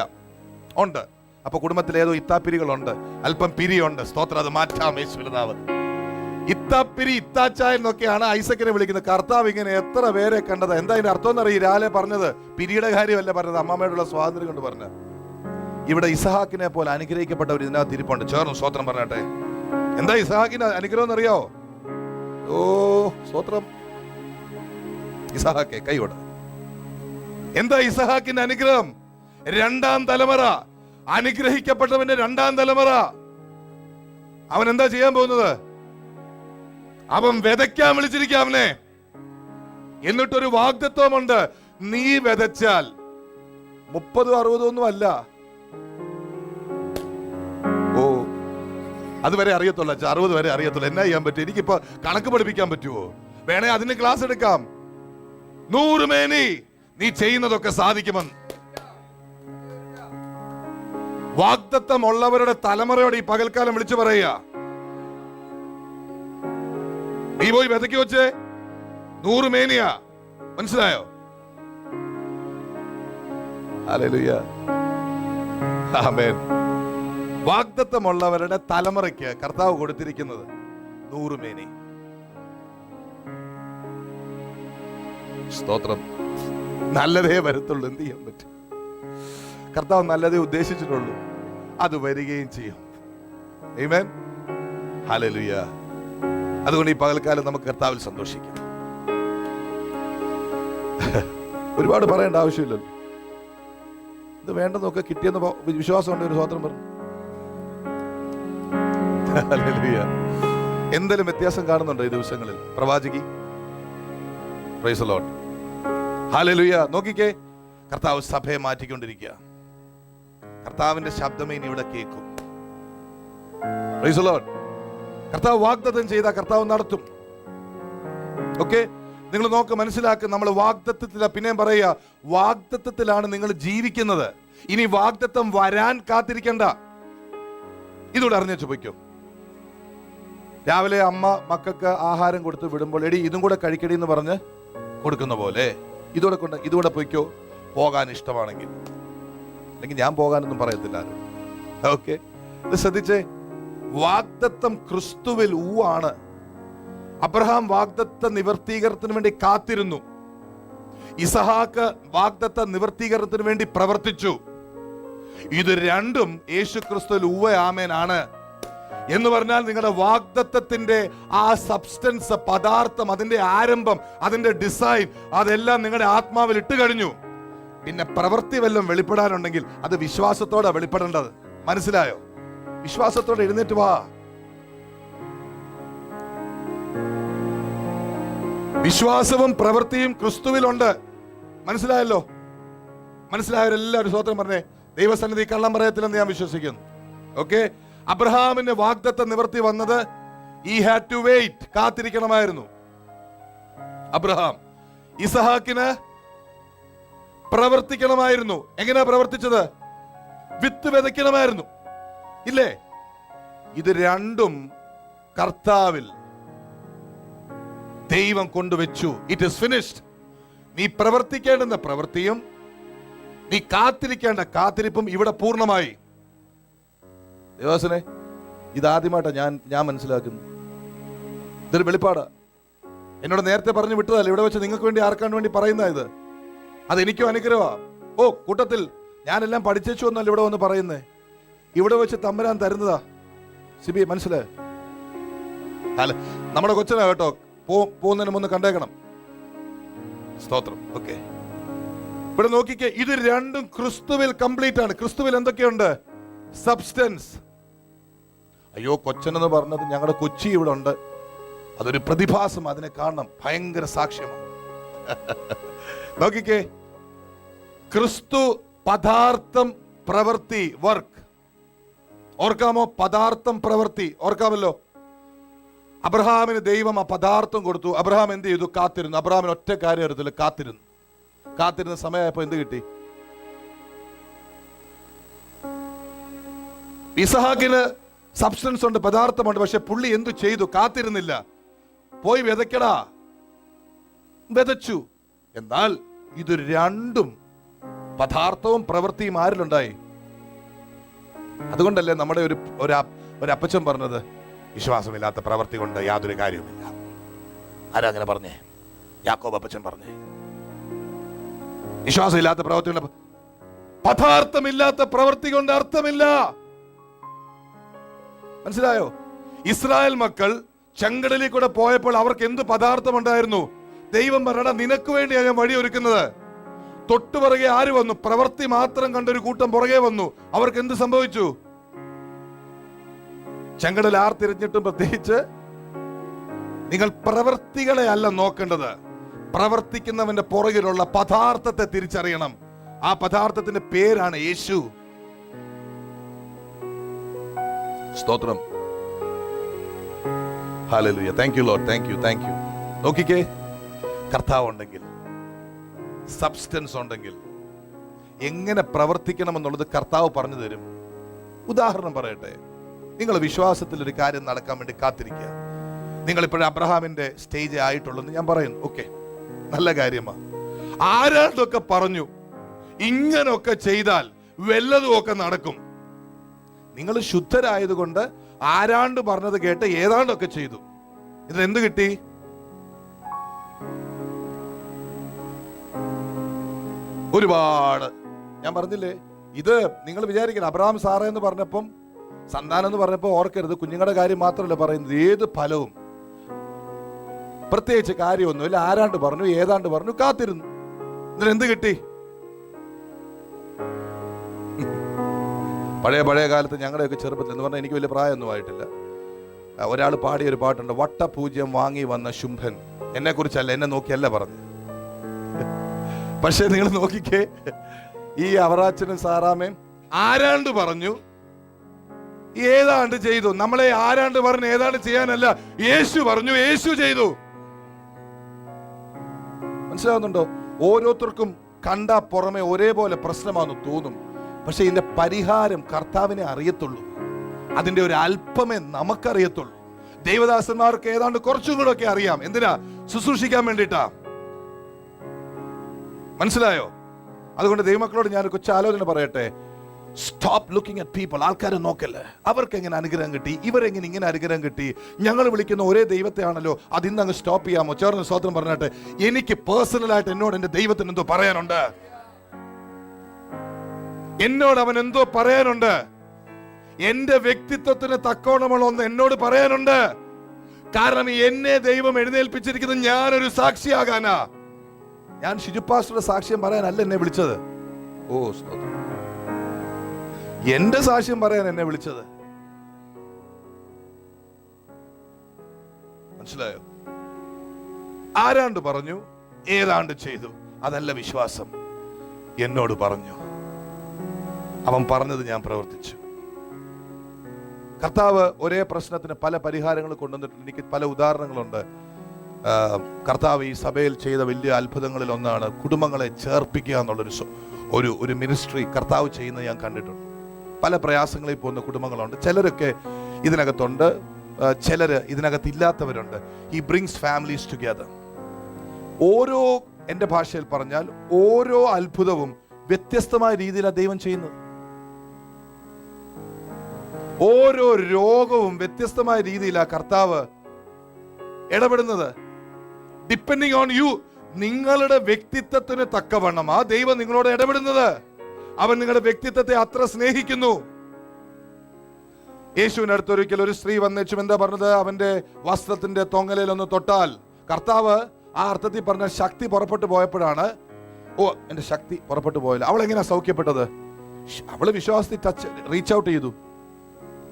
ഉണ്ട്. അപ്പൊ കുടുംബത്തിൽ ഏതോ ഇത്താപ്പിരികളുണ്ട്, അല്പം പിരിയുണ്ട്. സ്തോത്രം, അത് മാറ്റാം യേശുവിനാമത്തിൽ. ഇത്താപ്പിരി ഇത്താച്ചായ എന്നൊക്കെയാണ് ഐസക്കിനെ വിളിക്കുന്നത്. കർത്താവ് ഇങ്ങനെ എത്ര പേരെ കണ്ടത്. എന്താ അതിന്റെ അർത്ഥം എന്നറിയ? രാലെ പറഞ്ഞത് പിരിയുടെ കാര്യമല്ല പറഞ്ഞത്, അമ്മമ്മയോടുള്ള സ്വാതന്ത്ര്യം കൊണ്ട് പറഞ്ഞ. ഇവിടെ ഇസഹാക്കിനെ പോലെ അനുഗ്രഹിക്കപ്പെട്ടവർ ഇതിനകത്ത് ഇരിപ്പുണ്ട്. ചേർന്ന് സ്തോത്രം പറഞ്ഞട്ടെ. എന്താ ഇസഹാക്കിന്റെ അനുഗ്രഹം എന്നറിയോ? ഓ സ്തോത്രം, ഇസഹാക്കെ കൈയോട്. എന്താ ഇസഹാക്കിന്റെ അനുഗ്രഹം? 2ാം തലമുറ, അനുഗ്രഹിക്കപ്പെട്ടവന്റെ 2ാം തലമുറ. അവൻ എന്താ ചെയ്യാൻ പോകുന്നത്? അവൻ വിതയ്ക്കാൻ വിളിച്ചിരിക്കുക അവനെ. എന്നിട്ടൊരു വാഗ്ദത്വമുണ്ട്, നീ വിതച്ചാൽ 30-60 ഒന്നും അല്ല. ഓ, അതുവരെ അറിയത്തുള്ള, 60 വരെ അറിയത്തുള്ളൂ. എന്നാ ചെയ്യാൻ പറ്റും? എനിക്കിപ്പോ കണക്ക് പഠിപ്പിക്കാൻ പറ്റുമോ? വേണേ അതിന് ക്ലാസ് എടുക്കാം. 100 മേനി നീ ചെയ്യുന്നതൊക്കെ സാധിക്കുമെന്ന് വാഗ്ദത്തം ഉള്ളവരുടെ തലമുറയോട് ഈ പകൽക്കാലം വിളിച്ചു പറയുക. നീ പോയി വിതയ്ക്ക് വെച്ചേ, 100 മേനിയാ. മനസ്സിലായോ? ഹല്ലേലൂയ, ആമേൻ. വാഗ്ദത്തമുള്ളവരുടെ തലമുറയ്ക്ക് കർത്താവ് കൊടുത്തിരിക്കുന്നത് 100 മേനി. സ്തോത്രം. നല്ലതേ വരത്തുള്ളൂ. എന്ത് ചെയ്യാൻ പറ്റും? കർത്താവ് നല്ലതേ ഉദ്ദേശിച്ചിട്ടുള്ളൂ, അത് വരികയും ചെയ്യും. ആമേൻ, ഹല്ലേലൂയ. അതുകൊണ്ട് ഈ പകൽക്കാലം നമുക്ക് കർത്താവിൽ സന്തോഷിക്കാം. ഒരുപാട് പറയേണ്ട ആവശ്യമില്ലല്ലോ. ഇത് വേണ്ടെന്നൊക്കെ കിട്ടിയെന്ന് വിശ്വാസമുണ്ട്. ഒരു സ്തോത്രം പറഞ്ഞു. ഹല്ലേലൂയ. എന്തെങ്കിലും വ്യത്യാസം കാണുന്നുണ്ടോ ഈ ദിവസങ്ങളിൽ? പ്രവാചകി, പ്രൈസ് ദി ലോർഡ്, ഹല്ലേലൂയ. നോക്കിക്കേ, കർത്താവ് സഭയെ മാറ്റിക്കൊണ്ടിരിക്കുക. കർത്താവിന്റെ ശബ്ദമേ ഇനി ഇവിടെ കേൾക്കും. Praise the Lord. കർത്താവ് വാഗ്ദത്തം ചെയ്ത കർത്താവ് നടത്തും. ഓക്കെ, നിങ്ങൾ നോക്ക്, മനസ്സിലാക്കുക. നമ്മൾ വാഗ്ദത്തത്തില, പിന്നെയും പറയുക, വാഗ്ദത്തത്തിലാണ് നിങ്ങൾ ജീവിക്കുന്നത്. ഇനി വാഗ്ദത്തം വരാൻ കാത്തിരിക്കണ്ട. ഇതോടെ അറിഞ്ഞു പോയിക്കോ. രാവിലെ അമ്മ മക്കൾക്ക് ആഹാരം കൊടുത്ത് വിടുമ്പോൾ എടി ഇതും കൂടെ കഴിക്കടി എന്ന് പറഞ്ഞ് കൊടുക്കുന്ന പോലെ ഇതുകൂടെ പോയിക്കോ, പോകാൻ ഇഷ്ടമാണെങ്കിൽ. അല്ലെങ്കിൽ ഞാൻ പോകാനൊന്നും പറയത്തില്ല. ഓക്കെ, ഇത് ശ്രദ്ധിച്ചേ. വാഗ്ദത്തം ക്രിസ്തുവിൽ ഊവാണ്. അബ്രഹാം വാഗ്ദത്ത നിവർത്തീകരണത്തിന് വേണ്ടി കാത്തിരുന്നു. ഇസഹാക്ക് വാഗ്ദത്ത നിവർത്തീകരണത്തിന് വേണ്ടി പ്രവർത്തിച്ചു. ഇത് രണ്ടും യേശു ക്രിസ്തുവിൽ ഊവ ആമേനാണ് എന്ന് പറഞ്ഞാൽ നിങ്ങളുടെ വാഗ്ദത്തത്തിന്റെ ആ സബ്സ്റ്റൻസ്, പദാർത്ഥം, അതിന്റെ ആരംഭം, അതിന്റെ ഡിസൈൻ, അതെല്ലാം നിങ്ങളുടെ ആത്മാവിൽ ഇട്ട് കഴിഞ്ഞു. പിന്നെ പ്രവൃത്തി വല്ലതും വെളിപ്പെടാനുണ്ടെങ്കിൽ അത് വിശ്വാസത്തോടെ വെളിപ്പെടേണ്ടത്. മനസ്സിലായോ? വിശ്വാസത്തോടെ എഴുന്നേറ്റ് വാ. വിശ്വാസവും പ്രവൃത്തിയും ക്രിസ്തുവിലുണ്ട്. മനസ്സിലായല്ലോ? മനസ്സിലായവരെല്ലാവരും സ്തോത്രം പറഞ്ഞേ. ദൈവസന്നിധി കള്ളം പറയത്തില്ലെന്ന് ഞാൻ വിശ്വസിക്കുന്നു. ഓക്കെ, അബ്രഹാമിന്റെ വാഗ്ദത്ത നിവർത്തി വന്നത് he had to wait, കാത്തിരിക്കണമായിരുന്നു. അബ്രഹാം ഇസഹാക്കിന് പ്രവർത്തിക്കണമായിരുന്നു. എങ്ങനെയാ പ്രവർത്തിച്ചത്? വിത്ത് വിതയ്ക്കണമായിരുന്നു, ഇല്ലേ? ഇത് രണ്ടും കർത്താവിൽ ദൈവം കൊണ്ടുവച്ചു. It is finished. നീ പ്രവർത്തിക്കേണ്ടുന്ന പ്രവൃത്തിയും നീ കാത്തിരിക്കേണ്ട കാത്തിരിപ്പും ഇവിടെ പൂർണ്ണമായി. ദേവാസനെ, ഇതാദ്യമായിട്ടാണ് ഞാൻ മനസ്സിലാക്കുന്നു. ഇതൊരു വെളിപ്പാടാ. എന്നോട് നേരത്തെ പറഞ്ഞു വിട്ടതല്ല, ഇവിടെ വെച്ച് നിങ്ങൾക്ക് വേണ്ടി ആർക്കാണ് വേണ്ടി പറയുന്ന ഇത്. അതെനിക്കും അനുഗ്രഹമാ. ഓ, കൂട്ടത്തിൽ ഞാനെല്ലാം പഠിച്ചു എന്നല്ല ഇവിടെ വന്ന് പറയുന്നേ. ഇവിടെ വെച്ച് തമ്പുരാൻ തരുന്നതാ. സിബി, മനസ്സിലായോ? അല്ല, നമ്മുടെ കൊച്ചനാ കേട്ടോ. പോകുന്നതിന് മുന്ന് കണ്ടേക്കണം. സ്തോത്രം. ഓക്കെ, ഇവിടെ നോക്കിക്കേ. ഇത് രണ്ടും ക്രിസ്തുവിൽ കംപ്ലീറ്റ് ആണ്. ക്രിസ്തുവിൽ എന്തൊക്കെയുണ്ട്? സബ്സ്റ്റൻസ്. അയ്യോ, കൊച്ചനെന്ന് പറഞ്ഞത് ഞങ്ങളുടെ കൊച്ചി ഇവിടെ ഉണ്ട്. അതൊരു പ്രതിഭാസം. അതിനെ കാണണം. ഭയങ്കര സാക്ഷ്യമാണ്. നോക്കിക്കേ, ക്രിസ്തു പദാർത്ഥം, പ്രവൃത്തി, വർക്ക്. ഓർക്കാമോ? പദാർത്ഥം, പ്രവൃത്തി. ഓർക്കാമല്ലോ? അബ്രഹാമിന് ദൈവം ആ പദാർത്ഥം കൊടുത്തു. അബ്രഹാം എന്ത് ചെയ്തു? കാത്തിരുന്നു. അബ്രഹാമിന് ഒറ്റ കാര്യം അറിയത്തില്ല, കാത്തിരുന്നു. കാത്തിരുന്ന സമയമായപ്പോ എന്ത് കിട്ടി? ഇസഹാക്കിന് സബ്സ്റ്റൻസ് ഉണ്ട്, പദാർത്ഥമുണ്ട്. പക്ഷെ പുള്ളി എന്തു ചെയ്തു? കാത്തിരുന്നില്ല. പോയി വിതയ്ക്കടാ, വിതച്ചു. എന്നാൽ ഇത് രണ്ടും, പദാർത്ഥവും പ്രവൃത്തിയും ആരിലുണ്ടായി? അതുകൊണ്ടല്ലേ നമ്മുടെ ഒരു അപ്പച്ചൻ പറഞ്ഞത്, വിശ്വാസമില്ലാത്ത പ്രവൃത്തി കൊണ്ട് യാതൊരു കാര്യവുമില്ല. ആരാ അങ്ങനെ പറഞ്ഞേ? യാക്കോബ് അപ്പച്ചൻ പറഞ്ഞേ. വിശ്വാസമില്ലാത്ത പ്രവൃത്തി കൊണ്ട്, പദാർത്ഥമില്ലാത്ത പ്രവൃത്തി കൊണ്ട് അർത്ഥമില്ല. മനസ്സിലായോ? ഇസ്രായേൽ മക്കൾ ചെങ്കടലിൽ കൂടെ പോയപ്പോൾ അവർക്ക് എന്ത് പദാർത്ഥം ഉണ്ടായിരുന്നു? ദൈവം പറയണ, നിനക്ക് വേണ്ടിയാണ് ഞാൻ വഴി ഒരുക്കുന്നത്. തൊട്ടു പുറകെ ആര് വന്നു? പ്രവൃത്തി മാത്രം കണ്ടൊരു കൂട്ടം പുറകെ വന്നു. അവർക്ക് എന്ത് സംഭവിച്ചു? ചെങ്കടൽ ആർത്തിരിഞ്ഞിട്ടും, പ്രത്യേകിച്ച് നിങ്ങൾ പ്രവൃത്തികളെ അല്ല നോക്കേണ്ടത്, പ്രവർത്തിക്കുന്നവന്റെ പുറകിലുള്ള പദാർത്ഥത്തെ തിരിച്ചറിയണം. ആ പദാർത്ഥത്തിന്റെ പേരാണ് യേശു. സ്തോത്രം. Hallelujah. Thank you Lord. Thank you, thank you. നോക്കിക്കേ, കർത്താവ് ഉണ്ടെങ്കിൽ, സബ്സ്റ്റൻസ് ഉണ്ടെങ്കിൽ എങ്ങനെ പ്രവർത്തിക്കണമെന്നുള്ളത് കർത്താവ് പറഞ്ഞു തരും. ഉദാഹരണം പറയട്ടെ. നിങ്ങൾ വിശ്വാസത്തിൽ ഒരു കാര്യം നടക്കാൻ വേണ്ടി കാത്തിരിക്കുക. നിങ്ങൾ ഇപ്പോഴും അബ്രഹാമിന്റെ സ്റ്റേജ് ആയിട്ടുള്ളൂ ഞാൻ പറയുന്നു. ഓക്കെ, നല്ല കാര്യമാണ്. ആരാണ്ടൊക്കെ പറഞ്ഞു ഇങ്ങനൊക്കെ ചെയ്താൽ വല്ലതും ഒക്കെ നടക്കും. നിങ്ങൾ ശുദ്ധരായതുകൊണ്ട് ആരാണ്ട് പറഞ്ഞത് കേട്ട് ഏതാണ്ടൊക്കെ ചെയ്തു. ഇതിനെന്ത് കിട്ടി? ഒരുപാട്. ഞാൻ പറഞ്ഞില്ലേ, ഇത് നിങ്ങൾ വിചാരിക്കണം. അബ്രഹാം സാറ എന്ന് പറഞ്ഞപ്പം, സന്താനം എന്ന് പറഞ്ഞപ്പോൾ ഓർക്കരുത്, കുഞ്ഞുങ്ങളുടെ കാര്യം മാത്രമല്ല പറയുന്നത്. ഏത് ഫലവും പ്രത്യേകിച്ച് കാര്യമൊന്നുമില്ല. ആരാണ്ട് പറഞ്ഞു, ഏതാണ്ട് പറഞ്ഞു, കാത്തിരുന്നു. ഇതിനെന്ത് കിട്ടി? പഴയ കാലത്ത് ഞങ്ങളുടെയൊക്കെ ചെറുപ്പത്തിൽ എന്ന് പറഞ്ഞാൽ, എനിക്ക് വലിയ പ്രായമൊന്നും ആയിട്ടില്ല, ഒരാൾ പാടിയൊരു പാട്ടുണ്ട്, വട്ടപൂജ്യം വാങ്ങി വന്ന ശുംഭൻ. എന്നെ കുറിച്ചല്ല, എന്നെ നോക്കിയല്ല പറഞ്ഞു. പക്ഷെ നിങ്ങൾ നോക്കിക്കേ, ഈ അവറാച്ചനും സാറാമയും ആരാണ്ട് പറഞ്ഞു, ഏതാണ്ട് ചെയ്തു. നമ്മളെ ആരാണ്ട് പറഞ്ഞു ഏതാണ്ട് ചെയ്യാനല്ല, യേശു പറഞ്ഞു, യേശു ചെയ്തു. മനസ്സിലാവുന്നുണ്ടോ? ഓരോരുത്തർക്കും കണ്ട പുറമെ ഒരേപോലെ പ്രശ്നമാണെന്ന് തോന്നും. പക്ഷെ ഇതിന്റെ പരിഹാരം കർത്താവിനെ അറിയത്തുള്ളൂ. അതിന്റെ ഒരു അല്പമേ നമുക്കറിയത്തുള്ളൂ. ദൈവദാസന്മാർക്ക് ഏതാണ്ട് കുറച്ചും കൂടെ ഒക്കെ അറിയാം. എന്തിനാ? ശുശ്രൂഷിക്കാൻ വേണ്ടിയിട്ടാ. മനസ്സിലായോ? അതുകൊണ്ട് ദൈവമക്കളോട് ഞാൻ കൊച്ചു ആലോചന പറയട്ടെ. Stop looking at people. ആൾക്കാരെ നോക്കല്ലേ, അവർക്ക് എങ്ങനെ അനുഗ്രഹം കിട്ടി, ഇവരെങ്ങനെ ഇങ്ങനെ അനുഗ്രഹം കിട്ടി, ഞങ്ങൾ വിളിക്കുന്ന ഒരേ ദൈവത്തെ ആണല്ലോ, അതിന്ന് അങ്ങ് സ്റ്റോപ്പ് ചെയ്യാമോ? ചേർന്ന് സ്വതന്ത്രം പറഞ്ഞിട്ട് എനിക്ക് പേഴ്സണലായിട്ട് എന്നോട് എന്റെ ദൈവത്തിന് എന്തോ പറയാനുണ്ട്, എന്നോട് അവൻ എന്തോ പറയാനുണ്ട്, എന്റെ വ്യക്തിത്വത്തിന് തക്കോണമുള്ള ഒന്ന് എന്നോട് പറയാനുണ്ട്. കാരണം എന്നെ ദൈവം എഴുന്നേൽപ്പിച്ചിരിക്കുന്നത് ഞാനൊരു സാക്ഷിയാകാനാ. ഞാൻ ഷിജു പാസ്റ്ററുടെ സാക്ഷ്യം പറയാനല്ല എന്നെ വിളിച്ചത്. ഓ സ്തോത്രം. എന്റെ സാക്ഷ്യം പറയാൻ എന്നെ വിളിച്ചത്. മനസ്സിലായോ? ആരാണ്ട് പറഞ്ഞു, ഏതാണ്ട് ചെയ്തു, അതല്ല വിശ്വാസം. എന്നോട് പറഞ്ഞു, അവൻ പറഞ്ഞത് ഞാൻ പ്രവർത്തിച്ചു. കർത്താവ് ഒരേ പ്രശ്നത്തിന് പല പരിഹാരങ്ങൾ കൊണ്ടുവന്നിട്ടുണ്ട്. എനിക്ക് പല ഉദാഹരണങ്ങളുണ്ട്. കർത്താവ് ഈ സഭയിൽ ചെയ്ത വലിയ അത്ഭുതങ്ങളിൽ ഒന്നാണ് കുടുംബങ്ങളെ ചേർപ്പിക്കുക എന്നുള്ളൊരു ഒരു മിനിസ്ട്രി കർത്താവ് ചെയ്യുന്നത് ഞാൻ കണ്ടിട്ടുണ്ട്. പല പ്രയാസങ്ങളിൽ പോകുന്ന കുടുംബങ്ങളുണ്ട്. ചിലരൊക്കെ ഇതിനകത്തുണ്ട്, ചിലര് ഇതിനകത്ത് ഇല്ലാത്തവരുണ്ട്. He brings families together. ഓരോ, എൻ്റെ ഭാഷയിൽ പറഞ്ഞാൽ, ഓരോ അത്ഭുതവും വ്യത്യസ്തമായ രീതിയിലാണ് ദൈവം ചെയ്യുന്നത്. ഓരോ രോഗവും വ്യത്യസ്തമായ രീതിയിലാണ് കർത്താവ് ഇടപെടുന്നത്. Depending on you. നിങ്ങളുടെ വ്യക്തിത്വത്തിന് തക്കവണ്ണം ആ ദൈവം നിങ്ങളോട് ഇടപെടുന്നത്. അവൻ നിങ്ങളുടെ വ്യക്തിത്വത്തെ അത്ര സ്നേഹിക്കുന്നു. യേശുവിന്റെ അടുത്തൊരിക്കൽ ഒരു സ്ത്രീ വന്നേച്ചും എന്താ പറഞ്ഞത്? അവന്റെ വസ്ത്രത്തിന്റെ തൊങ്ങലിൽ ഒന്ന് തൊട്ടാൽ. കർത്താവ് ആ അർത്ഥത്തിൽ പറഞ്ഞ ശക്തി പുറപ്പെട്ടു പോയപ്പോഴാണ്, ഓ എന്റെ ശക്തി പുറപ്പെട്ടു പോയില്ല. അവൾ എങ്ങനെയാ സൗഖ്യപ്പെട്ടത്? അവള് വിശ്വാസത്തിൽ റീച്ച് ഔട്ട് ചെയ്തു.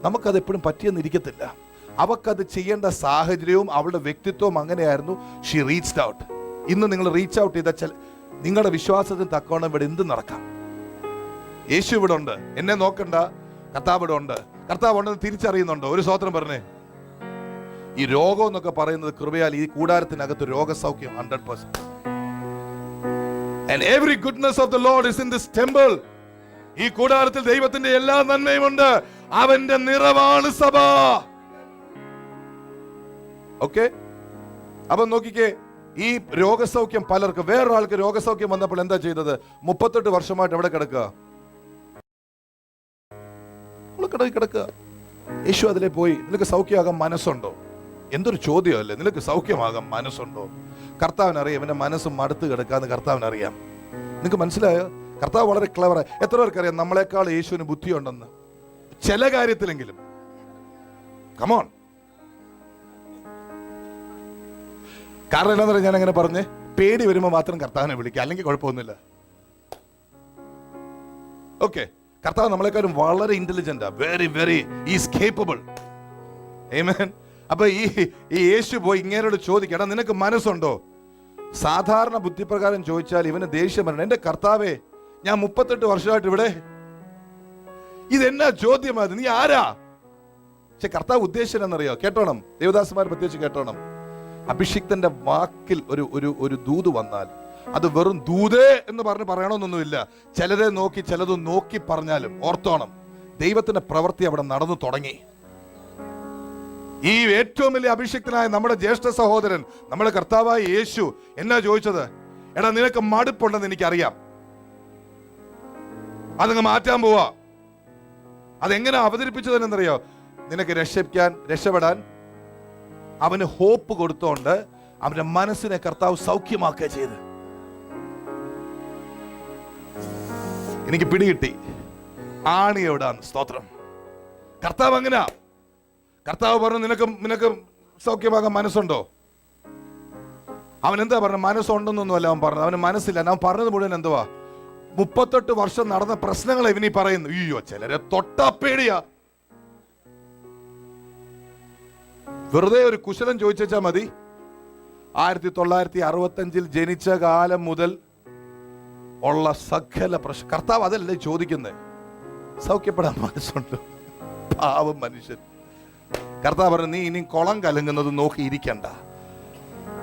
നമുക്കത് എപ്പോഴും പറ്റിയെന്നിരിക്കത്തില്ല. അവക്കത് ചെയ്യേണ്ട സാഹചര്യവും അവളുടെ വ്യക്തിത്വവും അങ്ങനെയായിരുന്നു. She reached out. ഇന്ന് നിങ്ങൾ റീച്ച് ഔട്ട് ചെയ്ത നിങ്ങളുടെ വിശ്വാസത്തിന് തക്കവണ്ണം ഇവിടെ എന്ത് നടക്കാം. യേശു ഇവിടെ ഉണ്ട്, എന്നെ നോക്കണ്ട. കർത്താവ് ഇവിടെ ഉണ്ട്. കർത്താവ് ഉണ്ടെന്ന് തിരിച്ചറിയുന്നുണ്ടോ? ഒരു സ്വതന്ത്രം പറഞ്ഞേ. ഈ രോഗം എന്നൊക്കെ പറയുന്നത് കൃപയാൽ ഈ കൂടാരത്തിനകത്ത് രോഗസൗഖ്യം 100%. And every goodness of the Lord is in this temple. ഈ കൂടാരത്തിൽ ദൈവത്തിന്റെ എല്ലാ നന്മയും ഉണ്ട്. അവന്റെ നിറവാണ് സഭ. ഓക്കെ, അപ്പൊ നോക്കിക്കേ, ഈ രോഗസൗഖ്യം പലർക്ക്, വേറൊരാൾക്ക് രോഗസൗഖ്യം വന്നപ്പോൾ എന്താ ചെയ്തത്? 38 വർഷമായിട്ട് എവിടെ കിടക്കുക? കിടക്കുക. യേശു അതിലെ പോയി, നിനക്ക് സൗഖ്യമാകാൻ മനസ്സുണ്ടോ? എന്തൊരു ചോദ്യമല്ലേ, നിനക്ക് സൗഖ്യമാകാൻ മനസ്സുണ്ടോ? കർത്താവിനറിയാം ഇവന്റെ മനസ്സ് മടുത്ത് കിടക്കാന്ന് കർത്താവിനറിയാം. നിനക്ക് മനസ്സിലായോ? കർത്താവ് വളരെ ക്ലവറായി. എത്ര പേർക്കറിയാം നമ്മളെക്കാൾ യേശുവിന് ബുദ്ധിയുണ്ടെന്ന് ചില കാര്യത്തിലെങ്കിലും? കമോൺ. കാരണം എന്താ പറയുക, ഞാൻ അങ്ങനെ പറഞ്ഞ് പേടി വരുമ്പോൾ മാത്രം കർത്താവിനെ വിളിക്കുക, അല്ലെങ്കിൽ കുഴപ്പമൊന്നുമില്ല. ഓക്കെ, കർത്താവ് നമ്മളെക്കാളും വളരെ ഇന്റലിജന്റാ. Very very is capable. ആമേൻ. അപ്പൊ ഈ യേശു പോയി ഇങ്ങനോട് ചോദിക്കണം, നിനക്ക് മനസ്സുണ്ടോ? സാധാരണ ബുദ്ധിപ്രകാരം ചോദിച്ചാൽ ഇവന് ദേഷ്യം വരണം. എന്റെ കർത്താവേ, ഞാൻ 38 വർഷമായിട്ട് ഇവിടെ, ഇതെന്നാ ചോദ്യമായത്? നീ ആരാ? പക്ഷെ കർത്താവ് ഉദ്ദേശിച്ചത് എന്നറിയോ? കേട്ടോണം, ദേവദാസന്മാർ പ്രത്യേകിച്ച് കേട്ടോണം. അഭിഷിക്തന്റെ വാക്കിൽ ഒരു ദൂത് വന്നാൽ അത് വെറും ദൂതേ എന്ന് പറഞ്ഞ് പറയണമെന്നൊന്നുമില്ല. ചിലരെ നോക്കി ചിലത് നോക്കി പറഞ്ഞാലും ഓർത്തോണം, ദൈവത്തിന്റെ പ്രവൃത്തി അവിടെ നടന്നു തുടങ്ങി. ഈ ഏറ്റവും വലിയ അഭിഷിക്തനായ നമ്മുടെ ജ്യേഷ്ഠ സഹോദരൻ, നമ്മുടെ കർത്താവായ യേശു എന്നാ ചോദിച്ചത്? എടാ, നിനക്ക് മടുപ്പുണ്ടെന്ന് എനിക്കറിയാം, അതങ്ങ് മാറ്റാൻ പോവാ. അതെങ്ങനെ അവതരിപ്പിച്ചതെന്നറിയോ? നിനക്ക് രക്ഷപ്പെടാൻ അവന് ഹോപ്പ് കൊടുത്തോണ്ട് അവന്റെ മനസ്സിനെ കർത്താവ് സൗഖ്യമാക്കുക ചെയ്ത്. എനിക്ക് പിടികിട്ടി ആണി എവിടാന്ന്. സ്തോത്രം. കർത്താവ് അങ്ങനെയാ. കർത്താവ് പറഞ്ഞു, നിനക്ക് സൗഖ്യമാകാൻ മനസ്സുണ്ടോ? അവൻ എന്താ പറഞ്ഞത്? മനസ്സുണ്ടെന്നൊന്നുമല്ല അവൻ പറഞ്ഞത്. അവന് മനസ്സില്ല. അവൻ പറഞ്ഞത് മുഴുവൻ എന്തുവാ? 38 വർഷം നടന്ന പ്രശ്നങ്ങൾ ഇവനീ പറയുന്നു. അയ്യോ, ചിലരെ തൊട്ടാ പേടിയാ. വെറുതെ ഒരു കുശലം ചോദിച്ചാ മതി. 1965 ജനിച്ച കാലം മുതൽ ഉള്ള സകല പ്രശ്നം കർത്താവ് അതല്ലേ ചോദിക്കുന്നത്. സൗഖ്യപ്പെടാൻ മനസ്സുണ്ട്. പാവം മനുഷ്യൻ. കർത്താവ് പറഞ്ഞു, നീ ഇനി കുളം കലങ്ങുന്നത് നോക്കി ഇരിക്കണ്ട,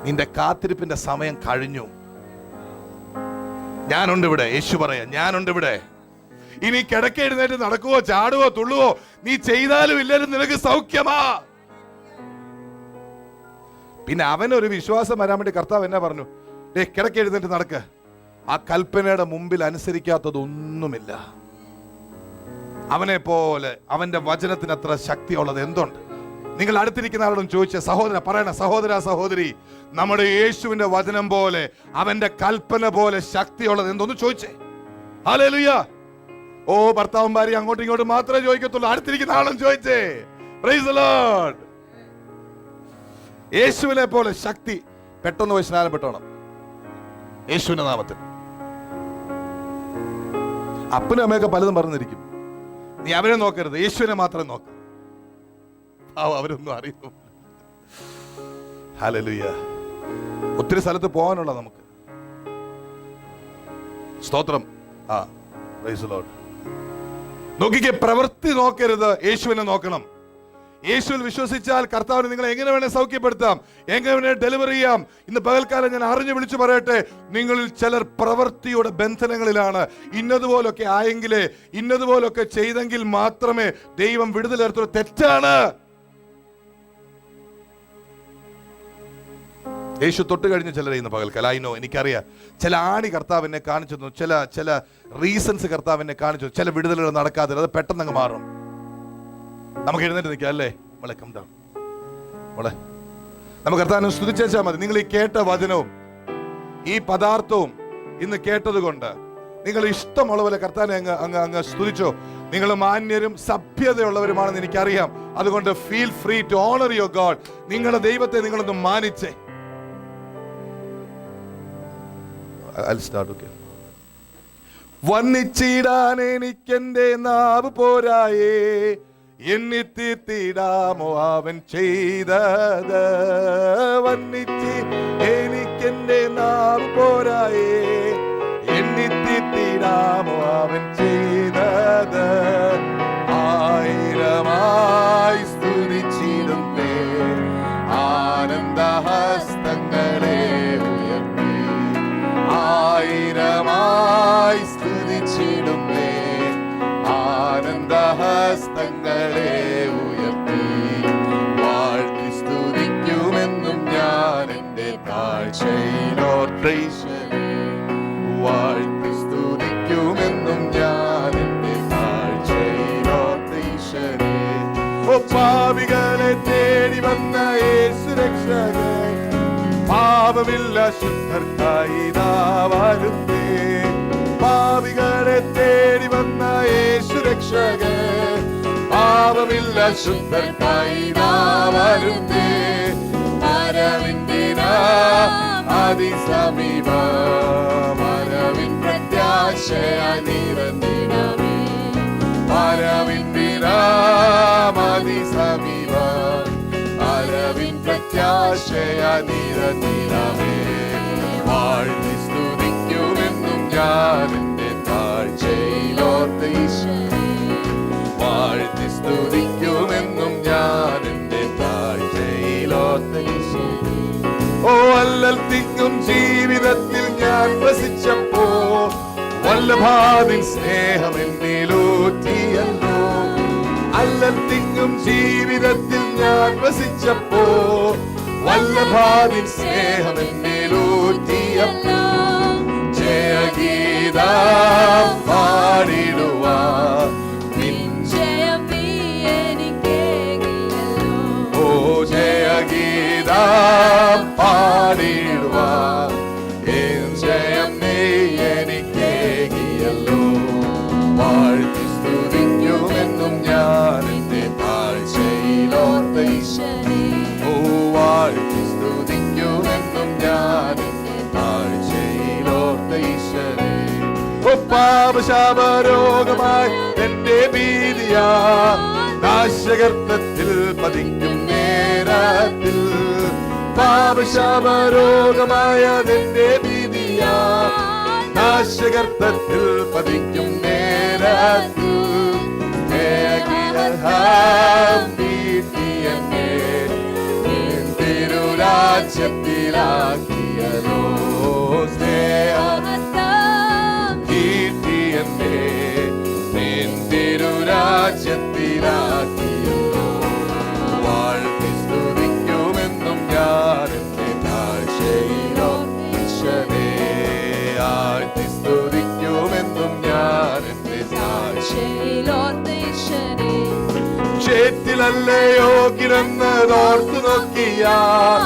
നിന്റെ കാത്തിരിപ്പിന്റെ സമയം കഴിഞ്ഞു. ഞാനുണ്ട് ഇവിടെ. യേശു പറയാ, ഞാനുണ്ട് ഇവിടെ. ഇനി കിടക്ക എഴുന്നേറ്റ് നടക്കുവോ ചാടുവോ തുള്ളുവോ നീ ചെയ്താലും ഇല്ലാലും നിനക്ക് സൗഖ്യമാ. പിന്നെ അവനൊരു വിശ്വാസം വരാൻ വേണ്ടി കർത്താവ് എന്നാ പറഞ്ഞു? കിടക്ക് എഴുന്നേറ്റ് നടക്ക്. ആ കൽപ്പനയുടെ മുമ്പിൽ അനുസരിക്കാത്തതൊന്നുമില്ല. അവനെ പോലെ അവന്റെ വചനത്തിന് അത്ര ശക്തിയുള്ളത് എന്തുണ്ട്? നിങ്ങൾ അടുത്തിരിക്കുന്ന ആളോടും ചോദിച്ച സഹോദര പറയണ, സഹോദര സഹോദരി, നമ്മുടെ യേശുവിന്റെ വചനം പോലെ അവന്റെ കൽപ്പന പോലെ ശക്തിയുള്ളത് എന്തൊന്ന് ചോദിച്ചേ. ഹല്ലേലൂയ. ഓ, ഭർത്താവും ഭാര്യ അങ്ങോട്ടും ഇങ്ങോട്ടും മാത്രമേ ചോദിക്കത്തുള്ളൂ, അടുത്തിരിക്കുന്ന ആളും ചോദിച്ചേ. Praise the Lord. യേശുവിനെ പോലെ ശക്തി. പെട്ടെന്ന് പോയി സ്നാനപ്പെട്ടോണം യേശുവിന്റെ നാമത്തിൽ. അപ്പനും അമ്മയൊക്കെ പലതും പറഞ്ഞിരിക്കും. നീ അവരെ നോക്കരുത്, യേശുവിനെ മാത്രം നോക്ക. അവരൊന്നും അറിയുന്നു. ഹല്ലേലൂയ. ഒത്തിരി സ്ഥലത്ത് പോകാനുള്ള നമുക്ക്. സ്തോത്രം. Praise the Lord. നോക്കിക്കേ, പ്രവൃത്തി നോക്കരുത്, യേശുവിനെ നോക്കണം. യേശുവിൽ വിശ്വസിച്ചാൽ കർത്താവിന് നിങ്ങളെ എങ്ങനെ വേണേ സൗഖ്യപ്പെടുത്താം, എങ്ങനെ വേണേ ഡെലിവർ ചെയ്യാം. ഇന്ന് പകൽക്കാലം ഞാൻ അറിഞ്ഞു വിളിച്ചു പറയട്ടെ, നിങ്ങളിൽ ചിലർ പ്രവൃത്തിയുടെ ബന്ധനങ്ങളിലാണ്. ഇന്നതുപോലൊക്കെ ആയെങ്കിലേ, ഇന്നതുപോലൊക്കെ ചെയ്തെങ്കിൽ മാത്രമേ ദൈവം വിടുതലേർത്തുള്ളൂ. തെറ്റാണ്. യേശു തൊട്ട് കഴിഞ്ഞ ചിലരെ ഇന്ന് പകൽക്കാലം ആയിനോ എനിക്കറിയാം. ചില ആണി കർത്താവിനെ കാണിച്ചു തന്നു, ചില റീസൺസ് കർത്താവിനെ കാണിച്ചു, ചില വിടുതലുകൾ നടക്കാതെ അത് പെട്ടെന്ന് അങ്ങ് മാറും. നമുക്ക് എഴുന്നേറ്റ് നിൽക്കാം അല്ലേ? മോളെ കം ഡൗൺ. മോളെ, നമുക്ക് കർത്താവിനെ സ്തുതിച്ചാൽ മതി. നിങ്ങൾ ഈ കേട്ട വചനവും ഈ പദാർത്ഥവും ഇന്ന് കേട്ടത് കൊണ്ട് നിങ്ങൾ ഇഷ്ടമുള്ള പോലെ കർത്താവിനെ അങ്ങ് സ്തുതിച്ചോ. നിങ്ങൾ മാന്യരും സഭ്യതയുള്ളവരുമാണെന്ന് എനിക്കറിയാം. അതുകൊണ്ട് feel free to honour your god. നിങ്ങളുടെ ദൈവത്തെ നിങ്ങളൊന്ന് മാനിച്ചേ. വന്നിച്ചിടാൻ എനിക്കെന്റെ നാവ് പോരായേ, എണ്ണി തീർത്തിടാമോ അവൻ ചെയ്തത്. വന്നിച്ച് എനിക്കെന്റെ നാവ് പോരായേ, എണ്ണി തീർത്തിടാമോ അവൻ ചെയ്തത്. ആയിരമായി സ്തുതിച്ചിടുന്നേ, ആനന്ദഹസ്തങ്ങളെ ഉയർത്തി. ആയിരമായി സ്തുതിച്ചിടുന്നേ, ആനന്ദഹസ്തങ്ങളെ ഉയർത്തി. വാഴ്ത്തി സ്തുതിക്കുമെന്നും ഞാൻ എന്റെ താഴ്ചയിലോർത്തീശനെ. വാഴ്ത്തി സ്തുതിക്കുമെന്നും ഞാൻ എന്റെ താഴ്ചയിലോർത്തീശനെ. ഓ, പാപികളെ തേടി വന്ന യേശു രക്ഷകൻ, പാപമില്ല ശുദ്ധർക്കായി ഇതാ വരുന്നേ. പാപികളെ തേടി വന്ന യേശു രക്ഷകൻ, പാപമില്ല ശുദ്ധർക്കായി ഇതാ വരുന്നേ. വരവിന്ദിനാ അതിസമീപം, വരവിൻ പ്രത്യാശയായി നിറഞ്ഞിടമേ. വരവിന്ദിനാ അതിസമീപം, വരവിൻ പ്രത്യാശയായി നിറഞ്ഞിടമേ. വാഴ്ത്തി സ്തുതിക്കുമെന്നും ഞാൻ എന്റെ താഴ്ചയിലോർത്ത ഈശോയെ. വാഴ്ത്തി സ്തുതിക്കുമെന്നും ഞാൻ എന്റെ താഴ്ചയിലോർത്ത ഈശോയെ. ഓ, അല്ലൽ തിങ്ങും ജീവിതത്തിൽ ഞാൻ വസിച്ചപ്പോ വല്ലഭാവിൻ സ്നേഹം എന്നിലൂറ്റിയല്ലോ. അല്ലൽ തിങ്ങും ജീവിതത്തിൽ ഞാൻ വസിച്ചപ്പോ വല്ലഭാവിൻ സ്നേഹം എന്നിലൂറ്റിയപ്പോ. ജയഗീതം പാടിടുവാൻ ഓ, ജയഗീതം പാടിടുവാൻ ജയം നീ എനിക്കേകിയല്ലോ. വാഴ്ത്തി സ്തുതിക്കുമെന്നും ഞാൻ എന്റെ താഴ്ചയിലോർത്ത ഈശോയെ. ഓ, വാഴ്ത്തി സ്തുതിക്കുമെന്നും ഞാൻ എന്റെ താഴ്ചയിലോർത്ത ഈശോയെ. ഓ, പാപശാപരോഗമായി എന്റെ ഭീതിയാ, നാശകർത്തത്തിൽ പതിക്കും നേരത്തിൽ. പാപശാപരോഗമായതെന്റെ ഭീതിയാ, നാശകർത്തത്തിൽ പതിക്കും നേരത്തിൽ. വീട്ടിയെന്നെ തിരുരാജ്യത്തിലാക്കിയല്ലോ. വീട്ടിയെന്നെ തിരുരാജ്യത്തിലാക്കിയല്ലോ. വാഴ്ത്തി സ്തുതിക്കുമെന്നും ഞാൻ ഈശനെ. ചേറ്റിലല്ലയോ കിടന്നതോർത്തു നോക്കിയാൽ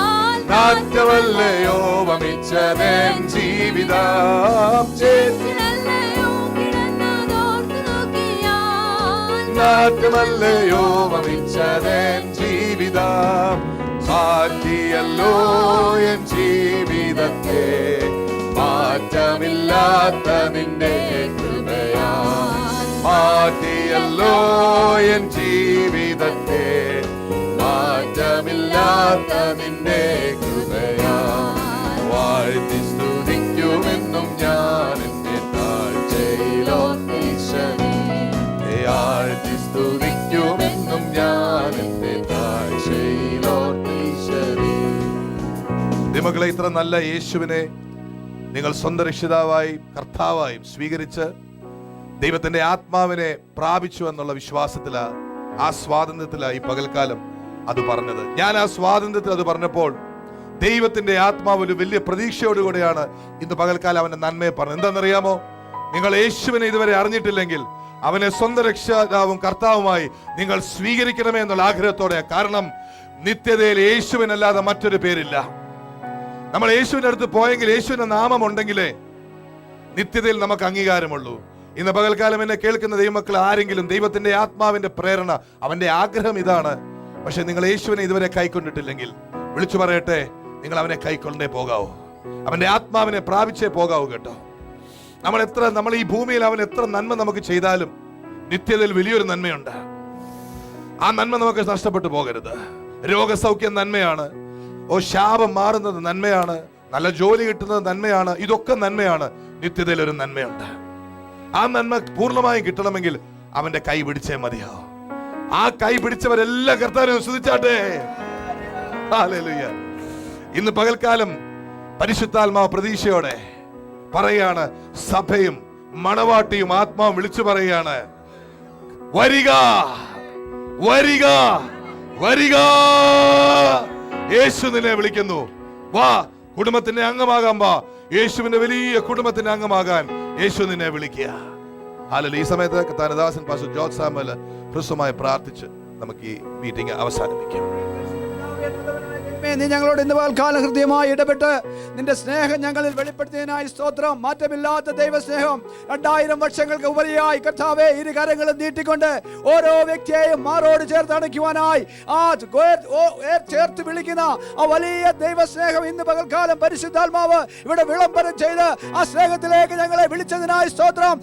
നാറ്റമല്ലയോ വമിച്ചതൻ ജീവിതം. ചേറ്റിലല്ലയോ കിടന്നതോർത്തു നോക്കിയാൽ നാറ്റമല്ലയോ വമിച്ചതൻ ജീവിതം. മാറ്റിയല്ലോ എൻ ജീവിതത്തെ മാറ്റമില്ലാത്ത നിന്റെ കൃപയാ. മാറ്റിയല്ലോ എൻ ജീവിതത്തെ മാറ്റമില്ലാത്ത നിന്റെ കൃപയാ. വാഴ്ത്തി സ്തുതിക്കുമെന്നും ഞാൻ എന്റെ താഴ്ചയിലോർത്തീശനെ. വാഴ്ത്തി സ്തുതിക്കുമെന്നും ഞാൻ എന്റെ താഴ്ചയിലോർത്തീശനെ. മക്കളെ, ഇത്ര നല്ല യേശുവിനെ നിങ്ങൾ സ്വന്തം രക്ഷിതാവായും കർത്താവായും സ്വീകരിച്ച് ദൈവത്തിന്റെ ആത്മാവിനെ പ്രാപിച്ചു എന്നുള്ള വിശ്വാസത്തിലാ, ആ സ്വാതന്ത്ര്യത്തിലാ ഈ പകൽക്കാലം അത് പറഞ്ഞത്. ഞാൻ ആ സ്വാതന്ത്ര്യത്തിൽ അത് പറഞ്ഞപ്പോൾ ദൈവത്തിന്റെ ആത്മാവ് ഒരു വലിയ പ്രതീക്ഷയോടുകൂടിയാണ് ഇന്ന് പകൽക്കാലം അവന്റെ നന്മയെ പറഞ്ഞത്. എന്താണെന്നറിയാമോ? നിങ്ങൾ യേശുവിനെ ഇതുവരെ അറിഞ്ഞിട്ടില്ലെങ്കിൽ അവനെ സ്വന്തം രക്ഷിതാവും കർത്താവുമായി നിങ്ങൾ സ്വീകരിക്കണമേ എന്നുള്ള ആഗ്രഹത്തോടെ. കാരണം നിത്യതയിൽ യേശുവിനല്ലാതെ മറ്റൊരു പേരില്ല. നമ്മൾ യേശുവിന്റെ അടുത്ത് പോയെങ്കിൽ, യേശുവിന്റെ നാമം ഉണ്ടെങ്കിലേ നിത്യതയിൽ നമുക്ക് അംഗീകാരമുള്ളൂ. ഇന്ന് പകൽക്കാലം എന്നെ കേൾക്കുന്ന ദൈവമക്കൾ ആരെങ്കിലും ദൈവത്തിന്റെ ആത്മാവിന്റെ പ്രേരണ, അവന്റെ ആഗ്രഹം ഇതാണ്, പക്ഷെ നിങ്ങൾ യേശുവിനെ ഇതുവരെ കൈക്കൊണ്ടിട്ടില്ലെങ്കിൽ വിളിച്ചു പറയട്ടെ, നിങ്ങൾ അവനെ കൈക്കൊണ്ടേ പോകാവൂ. അവന്റെ ആത്മാവിനെ പ്രാപിച്ചേ പോകാവൂ കേട്ടോ. നമ്മൾ ഈ ഭൂമിയിൽ അവൻ എത്ര നന്മ നമുക്ക് ചെയ്താലും നിത്യതയിൽ വലിയൊരു നന്മയുണ്ട്. ആ നന്മ നമുക്ക് നഷ്ടപ്പെട്ടു പോകരുത്. രോഗസൗഖ്യം നന്മയാണ്, ശാപം മാറുന്നത് നന്മയാണ്, നല്ല ജോലി കിട്ടുന്നത് നന്മയാണ്. ഇതൊക്കെ നന്മയാണ്. നിത്യതയിൽ ഒരു നന്മയുണ്ട്. ആ നന്മ പൂർണ്ണമായും കിട്ടണമെങ്കിൽ അവന്റെ കൈ പിടിച്ചേ മതിയാവും. ആ കൈ പിടിച്ചവരെല്ലാം കർത്താവിനെ സ്തുതിച്ചാട്ടെ. ഹല്ലേലൂയ. ഇന്ന് പകൽക്കാലം പരിശുദ്ധാത്മാവ് പ്രതീക്ഷയോടെ പറയാണ്, സഭയും മണവാട്ടിയും ആത്മാവും വിളിച്ചു പറയുകയാണ്, വരിക വരിക വരിക. യേശു നിന്നെ വിളിക്കുന്നു. വാ, കുടുംബത്തിന്റെ അംഗമാകാൻ വാ. യേശുവിന്റെ വലിയ കുടുംബത്തിന്റെ അംഗമാകാൻ യേശു നിന്നെ വിളിക്കുക. ഹല്ലേലൂയ. ഈ സമയത്ത് കർത്താദാസൻ പാസ്റ്റർ ജോർജ് സാമുവൽ ഹ്രസ്വമായി പ്രാർത്ഥിച്ച് നമുക്ക് ഈ മീറ്റിംഗ് അവസാനിപ്പിക്കാം. നീ ഞങ്ങളോട് ഇന്ന് പകൽക്കാലം ഹൃദയമായി ഇടപെട്ട് നിന്റെ സ്നേഹം ഞങ്ങളിൽ വെളിപ്പെടുത്തിയതിനായി സ്തോത്രം. മാറ്റമില്ലാത്ത ദൈവസ്നേഹം 2000 വർഷങ്ങൾക്ക് ഉപരിയായി കർത്താവേ, ഇരു കരങ്ങളും നീട്ടിക്കൊണ്ട് ഓരോ വ്യക്തിയെയും മാറോട് ചേർത്ത് അടയ്ക്കുവാനായി ചേർത്ത് വിളിക്കുന്ന ആ വലിയ ദൈവസ്നേഹം ഇന്ന് പകൽക്കാലം പരിശുദ്ധാത്മാവ് ഇവിടെ വിളംബരം ചെയ്ത് ആ സ്നേഹത്തിലേക്ക് ഞങ്ങളെ വിളിച്ചതിനായി സ്തോത്രം.